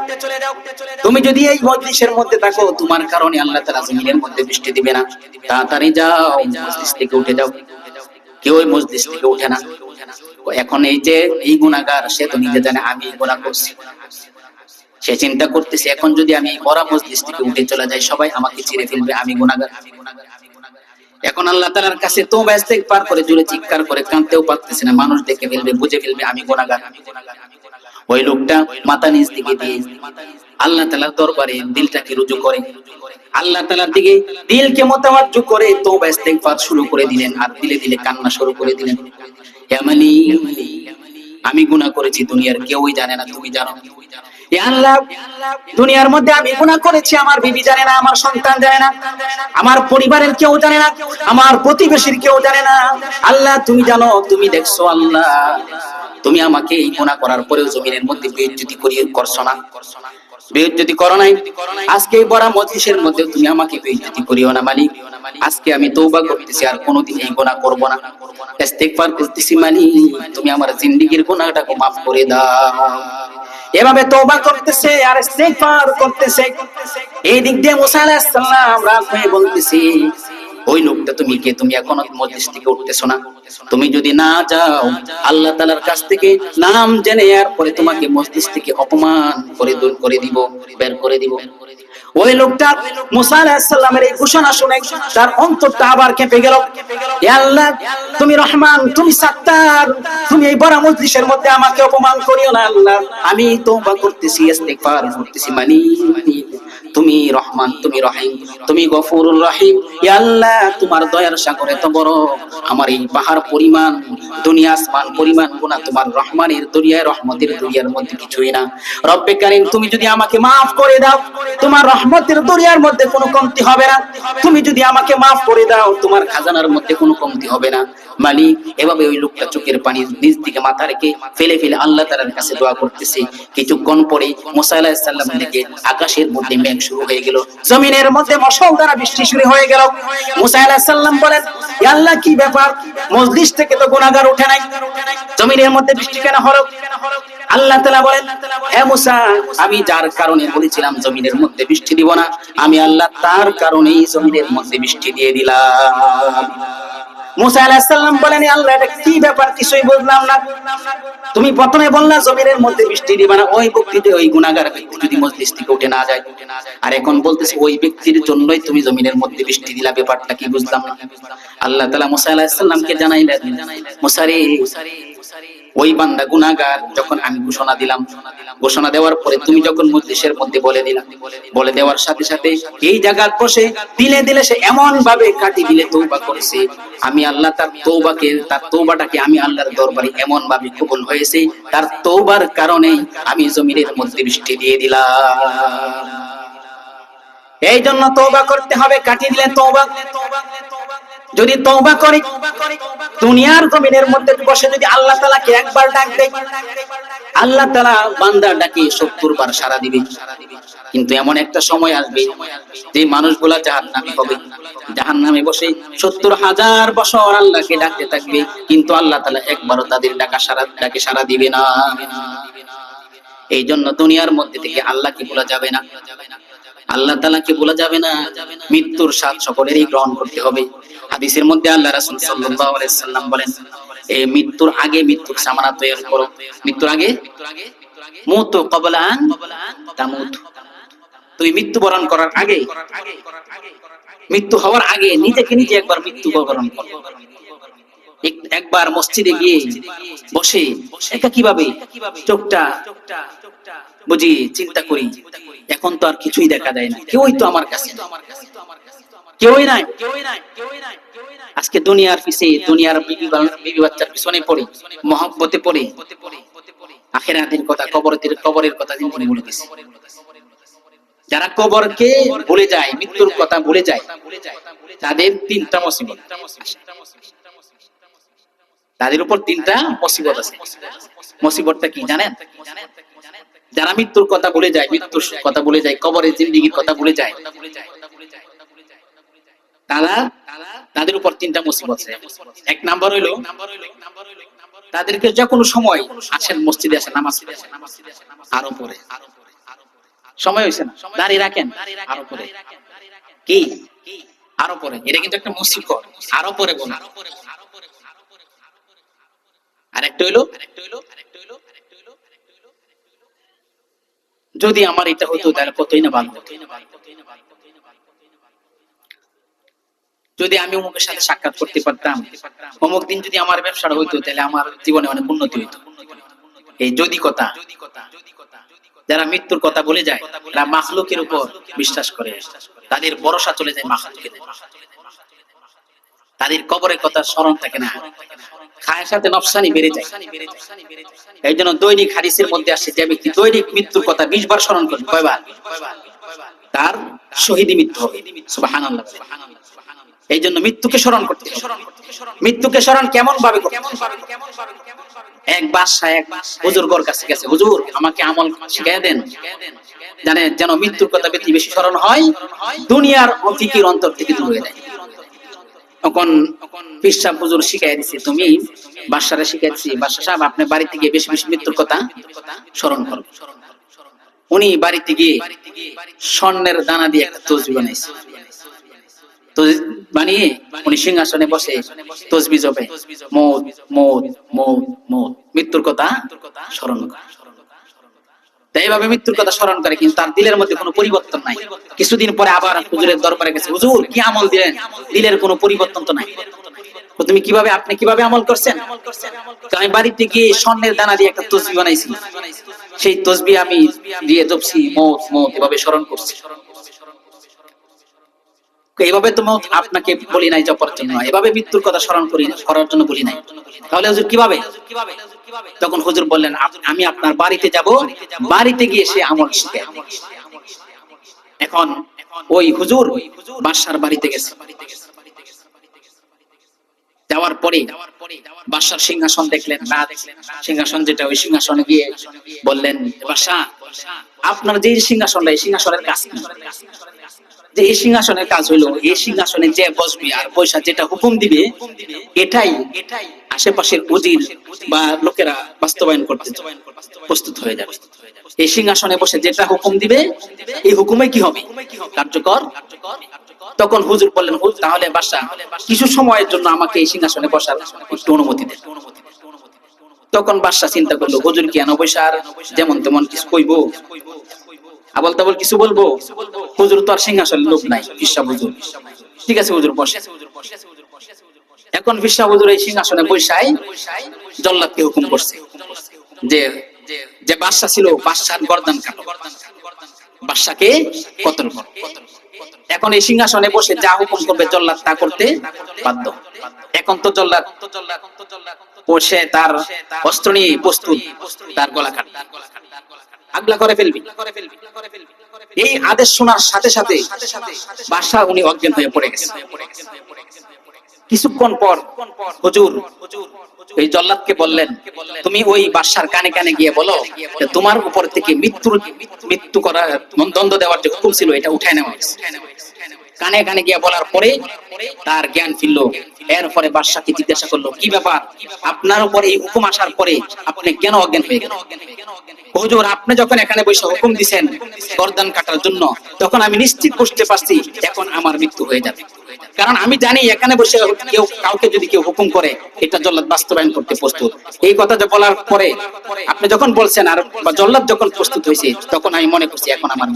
তুমি যদি এই মজলিসের মধ্যে থাকো, তোমার কারণে আল্লাহ তাআলা জমিনের মধ্যে বৃষ্টি দিবে না। তাড়াতাড়ি যাও, মজলিস থেকে উঠে যাও। কেউ ওই মজলিস থেকে উঠে না। এখন এই যে এই গুনাহগার, সে তো নিজে জানে আমি গুনাহ করছি, সে চিন্তা করতেছে এখন যদি আমি এই বড় মজলিস থেকে উঠে চলে যাই, সবাই আমাকে চিনে ফেলবে, আমি গুনাহগার। এখন আল্লাহ তাআলার কাছে তওবা ইস্তিগফার করে জোরে চিৎকার করে কাঁদতেও পারতেছে না, মানুষ দেখে ফেলবে, বুঝে ফেলবে আমি গুনাহগার। ওই লোকটা মাথা নিচ দিকে দিয়ে আল্লাহ তাআলার দরবারে দিলটাকে রুজু করে, আল্লাহ তাআলার দিকে দিলকে মোতাওয়াজ্জু করে তওবা ইস্তিগফার শুরু করে দিলেন, আর দিলে দিলে কান্না শুরু করে দিলেন। ইয়া মালিক, আমি গুনাহ করেছি, দুনিয়ার কেউই জানে না, তুমি জানো। ইয়া আল্লাহ, দুনিয়ার মধ্যে আমি গুনাহ করেছি, আমার বিবি জানে না, আমার সন্তান জানে না, আমার পরিবারের কেউ জানে না, আমার প্রতিবেশীর কেউ জানে না। আল্লাহ তুমি জানো, তুমি দেখছো। আল্লাহ তুমি আমাকে এই গুনাহ করার পরেও জমিনের মধ্যে বেইজ্জতি করিয়ে করছো না, বেইজ্জতি করো নাই। আজকে এই বড় মজলিসের মধ্যে তুমি আমাকে বেইজ্জতি করিও না মালিক। আজকে আমি তওবা করতেছি, আর কোনোদিন এই গুনাহ করব না, ইস্তিগফার করতেছি মালিক, তুমি আমার জিন্দেগীর গুনাহটাকে maaf করে দাও। এভাবে তওবা করতেছে আর ইস্তিগফার করতেছে। এই দিক দিয়ে মুসা আলাইহিস সালাম রাগ হয়ে বলতেছে, ওই লোকটা তুমি কে? তুমি এখনো মজলিস থেকে উঠতেছো না? তুমি যদি না যাও, আল্লাহ তাআলার কাছ থেকে নাম জেনে এরপরে তোমাকে মজলিস থেকে অপমান করে দূর করে দিব, বের করে দিব। ওই লোকটা মুসা আলাইহিস সালামের এই ঘোষণা শুনে তার অন্তরটা আবার কেঁপে গেল। ইয়া আল্লাহ, তুমি রহমান, তুমি সাত্তার, তুমি এই বড় মজলিসের মধ্যে আমাকে অপমান করিও না। আল্লাহ আমি তওবা করতেছি, ইস্তিগফার করতেছি মালিক, তুমি রহমান, তুমি রহিম, তুমি গফুরুর রহিম। ইয়া আল্লাহ, তোমার দয়ার সাগর এত বড়, আমার এই পাহাড় পরিমাণ, দুনিয়া আসমান পরিমাণ গুনাহ তোমার রহমানের দরিয়ায়, রহমতের দরিয়ার মধ্যে কিছুই না। রব্বে কারীম, তুমি যদি আমাকে মাফ করে দাও, তোমার রহমতের দরিয়ার মধ্যে কোনো কমতি হবে না। তুমি যদি আমাকে মাফ করে দাও, তোমার খাজানার মধ্যে কোনো কমতি হবে না। মালিক, এভাবে ওই লোকটা চোখের পানি নিজ থেকে মাথা রেখে ফেলে ফেলে আল্লাহ তাআলার কাছে দোয়া করতেছে। কিছুক্ষণ পরে মুসা আলাইহিস সালাম থেকে আকাশের মধ্যে মেঘ শুরু হয়ে গেল, জমিনের মধ্যে মুষলধারে বৃষ্টি শুরু হয়ে গেল। মুসা আলাইহিস সালাম বলেন, ইয়া আল্লাহ, কি ব্যাপার? মজলিস থেকে তো গুনাহগার ওঠে নাই, জমিনের মধ্যে বৃষ্টি কেন হলো? আল্লাহ তাআলা বলেন, হে মুসা, আমি যার কারণে বলেছিলাম জমিনের মধ্যে বৃষ্টি দিব না, আমি আল্লাহ তার কারণেই জমিনের মধ্যে বৃষ্টি দিয়ে দিলাম। মুসা আলাইহিস সালাম বলেন, আল্লাহ, এটা কি ব্যাপার? কিছুই বুঝলাম না। তুমি প্রথমে বললা জমিনের মধ্যে বৃষ্টি দিবা না, ওই ব্যক্তিতে, ওই গুনাহগার ব্যক্তি যদি মজলিস থেকে উঠে না যায়, আর এখন বলতেছে ওই ব্যক্তির জন্যই তুমি জমিনের মধ্যে বৃষ্টি দিলা, ব্যাপারটা কি বুঝলাম না। আল্লাহ তাআলা মুসা আলাইহিস সালামকে জানাইলেন, মুসা রে, ওই বান্দা গুনাহগার, যখন আমি ঘোষণা দিলাম, ঘোষণা দেওয়ার পরে তুমি যখন মজলিসের মধ্যে বলে দিলাম, বলে দেওয়ার সাথে সাথে এই জায়গায় বসে দিলে দিলে সে এমন ভাবে কাটি দিলে তওবা করেছে, আমি আল্লাহ তার তওবাটাকে আমি আল্লাহর দরবারে এমন ভাবে কবুল হয়েছে, তার তওবার কারণে আমি জমিনের মধ্যে বৃষ্টি দিয়ে দিলাম। এই জন্য তওবা করতে হবে, কাটি দিলে তওবা। যদি তওবা করে দুনিয়ার জমিনের মধ্যে বসে যদি আল্লাহ তাআলাকে একবার ডাক দেয়, আল্লাহ তাআলা বান্দার ডাকে 70 বার সাড়া দিবে। কিন্তু এমন একটা সময় আসবে যে মানুষগুলা জাহান্নামী হবে, জাহান্নামে বসে 70,000 বছর আল্লাহকে ডাকতে থাকবে, কিন্তু আল্লাহ তাআলা একবারও তাদের ডাকে সাড়া দিবে না। এই জন্য দুনিয়ার মধ্যে থেকে আল্লাহকে ভোলা যাবে না, আল্লাহ তাআলাকে ভোলা যাবে না। মৃত্যুর স্বাদ সকলেরই গ্রহণ করতে হবে। হাদিসের মধ্যে আল্লাহ রাসূল সাল্লাল্লাহু আলাইহি সাল্লাম বলেন, এই মৃত্যুর আগে মৃত্যুর সামানা তৈরি করো। মৃত্যুর আগে মুতু ক্বাবলা আন তামুত, তুমি মৃত্যুবরণ করার আগে, মৃত্যু হওয়ার আগে নিজেকে নিজে একবার মৃত্যুবরণ করো। একবার মসজিদে গিয়ে বসে একা কিভাবে চোখটা বুঝি চিন্তা করি, এখন তো আর কিছুই দেখা যায় না, কেউই তো আমার কাছে, কেউই নাই। আজকে দুনিয়ার পিছে, দুনিয়ার বিবি বাচ্চার পিছনে পড়ে, মহব্বতে পড়ে আখিরাতের কথা, কবরের কথা চিন্তা ভুলে গেছে। যারা কবরকে ভুলে যায়, মৃত্যুর কথা ভুলে যায়, তাদের 3টা মুসিবত, তাদের উপর 3টা মুসিবত আছে। মুসিবতটা কি জানেন? যারা মৃত্যুর কথা ভুলে যায়, মৃত্যুর কথা ভুলে যায়, কবরের জিন্দেগির কথা ভুলে যায়, তাদের উপর 3টা মুসিবত আছে। 1 নাম্বার হইলো, তাদেরকে যে কোনো সময় আসেন মসজিদে, আসেন নামাজ পড়েন, আরো পরে সময় হয়েছে না, দাঁড়িয়ে রাখেন, আরো পরে কি, আরো পরে, এটা কিন্তু একটা মুসিবত। আরো পরে বলা। আরেকটা হইলো, যদি আমার এটা হতো তাহলে কতই না ভালো হতো, যদি আমি অমুকের সাথে সাক্ষাৎ করতে পারতাম, অমুক দিন যদি আমার ব্যবসাটা হইতো তাহলে আমার জীবনে অনেক উন্নতি হইতো। এই যদি কথা, যারা মৃত্যুর কথা বলে যায়, তারা মাখলুকের উপর বিশ্বাস করে, তাদের ভরসা চলে যায় মাখলুকের, তাদের কবরের কথা স্মরণ থাকে না, খায়ের সাথে নফসানি বেড়ে যায়। এই জন্য দৈনিক হাদিসের মধ্যে আসছে, যে ব্যক্তি দৈনিক মৃত্যুর কথা 20 বার স্মরণ করবে, কয়বার? তার শহীদি মৃত্যু হবে। সুবহানাল্লাহ। এই জন্য মৃত্যুকে স্মরণ করতে হবে। মৃত্যুকে স্মরণ কেমন ভাবে করতে হবে? এক বাদশাহ এক হুজুরগর কাছে গেছে, হুজুর আমাকে আমল শিখিয়ে দেন, জানেন যেন মৃত্যুর কথা বেশি স্মরণ হয়, দুনিয়ার অফিকির অন্তর থেকে দূর হয়ে যায়। তখন পীর সাহেব হুজুর শিখিয়ে দিচ্ছে, তুমি বাদশারে শিখিয়ে দিচ্ছি, বাদশা সাহেব আপনি বাড়িতে গিয়ে বেশি বেশি মৃত্যুর কথা স্মরণ করুন। উনি বাড়িতে গিয়ে স্বর্ণের দানা দিয়ে একটা তসবিহ বানাইছে, বানিয়ে উনি সিংহাসনে বসে তসবিহ জপে, মৌত মৌত মৌত মৌত, মৃত্যুর কথা স্মরণ করে। তাই এইভাবে মৃত্যুর কথা স্মরণ করে, কিন্তু তার দিলের মধ্যে কোনো পরিবর্তন নাই। কিছুদিন পরে আবার হুজুরের দরবারে গেছে, হুজুর কি আমল দিলেন? দিলের কোনো পরিবর্তন তো নাই। তুমি কিভাবে, আপনি কিভাবে আমল করছেন? আমি বাড়িতে গিয়ে স্বর্ণের দানা দিয়ে একটা তসবিহ বানাইছি, সেই তসবিহ আমি দিয়ে জপছি, মৌত মৌত এভাবে স্মরণ করছি। এইভাবে তো আপনাকে বলি নাই জপার জন্য, এভাবে মৃত্যুর কথা স্মরণ করার জন্য বলি নাই। তাহলে হুজুর কিভাবে? তখন হুজুর বললেন, আমি আপনার বাড়িতে যাব, বাড়িতে গিয়ে সে আমল শিখে। এখন ওই হুজুর বাদশার বাড়িতে গেছে। যাওয়ার পরে বাদশার সিংহাসন দেখলেন, রাজ সিংহাসন যেটা, ওই সিংহাসনে গিয়ে বললেন, বাদশাহ আপনার যে সিংহাসনটা, এই সিংহাসনের কাজ কি? যে এই সিংহাসনের কাজ হলো, এই সিংহাসনে যে বসবে আর পয়সা যেটা হুকুম দিবে, এটাই আশেপাশের উজির বা লোকেরা বাস্তবায়ন করতে প্রস্তুত হয়ে যাবে। এই সিংহাসনে বসে যেটা হুকুম দিবে, এই হুকুমে কি হবে? কার্যকর। তখন হুজুর বললেন, তাহলে বাদশাহ কিছু সময়ের জন্য আমাকে এই সিংহাসনে বসার একটু অনুমতি দেন। তখন বাদশাহ চিন্তা করলো, হুজুর কি আনো বৈশার যেমন তেমন কিছু কইবো, আবল তাবল কিছু বলবো? হুজুর তো আর সিংহাসনের লোক নাই, ফিরসা হুজুর। ঠিক আছে হুজুর বসে। এখন ফিরসা হুজুর এই সিংহাসনে বৈশায় জল্লাদকে হুকুম করছে যে যে বাদশাহ ছিল, বাদশার গর্দান কাটো, বাদশাকে কতল করো। এখন এই সিংহাসনে বসে যা হুকুম করবে জল্লাদ তা করতে বাধ্য। এখন তো জল্লাদ বসে তার অস্ত্র নিয়ে প্রস্তুত, তার গলা কাটবে, আগলা করে ফেলবি। এই আদেশ শোনার সাথে সাথে বাদশা উনি অজ্ঞান হয়ে পড়ে গেছে। কিছুক্ষণ পর হুজুর এই জল্লাদকে বললেন, তুমি ওই বাদশার কানে কানে গিয়ে বলো তোমার উপর থেকে মৃত্যু করা, দণ্ড দেওয়ার যে হুকুম ছিল এটা উঠায় নেওয়া হয়েছে। কানে কানে গিয়ে বলার পরে তার জ্ঞান ফিরলো। এরপরে বাদশাকে জিজ্ঞাসা করলো, কি ব্যাপার, আপনার উপর এই হুকুম আসার পরে আপনি কেন অজ্ঞান হয়ে গেলেন? হুজুর আপনি যখন এখানে বসে হুকুম দিবেন গর্দান কাটার জন্য, তখন আমি নিশ্চিত বুঝতে পারছি এখন আমার মৃত্যু হয়ে যাবে। কারণ আমি জানি এখানে বসে কেউ কাউকে যদি কেউ হুকুম করে, এটা জল্লাদ বাস্তবায়ন করতে প্রস্তুত। এই কথা বলার পরে আপনি যখন বলছেন আর জল্লাদ যখন প্রস্তুত হয়েছে, তখন আমি মনে করছি এখন আমার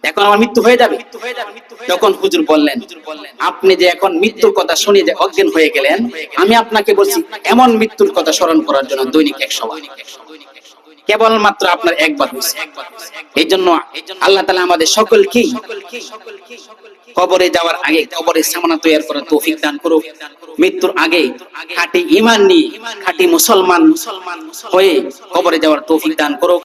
এখন আমার মৃত্যু হয়ে যাবে। তখন হুজুর বললেন, আপনি যে এখন মৃত্যুর কথা শুনে যে অজ্ঞান হয়ে গেলেন, আমি আপনাকে বলছি এমন মৃত্যুর কথা স্মরণ করার জন্য দৈনিক 100 বার, কেবলমাত্র আপনার একবার হয়েছে। এই জন্য আল্লাহ তাআলা আমাদের সকলকেই কবরে যাওয়ার আগে কবরের সামানা তৈরি করার তৌফিক দান করুক। মৃত্যুর আগে খাঁটি ঈমান নিয়ে খাঁটি মুসলমান হয়ে কবরে যাওয়ার তৌফিক দান করুক।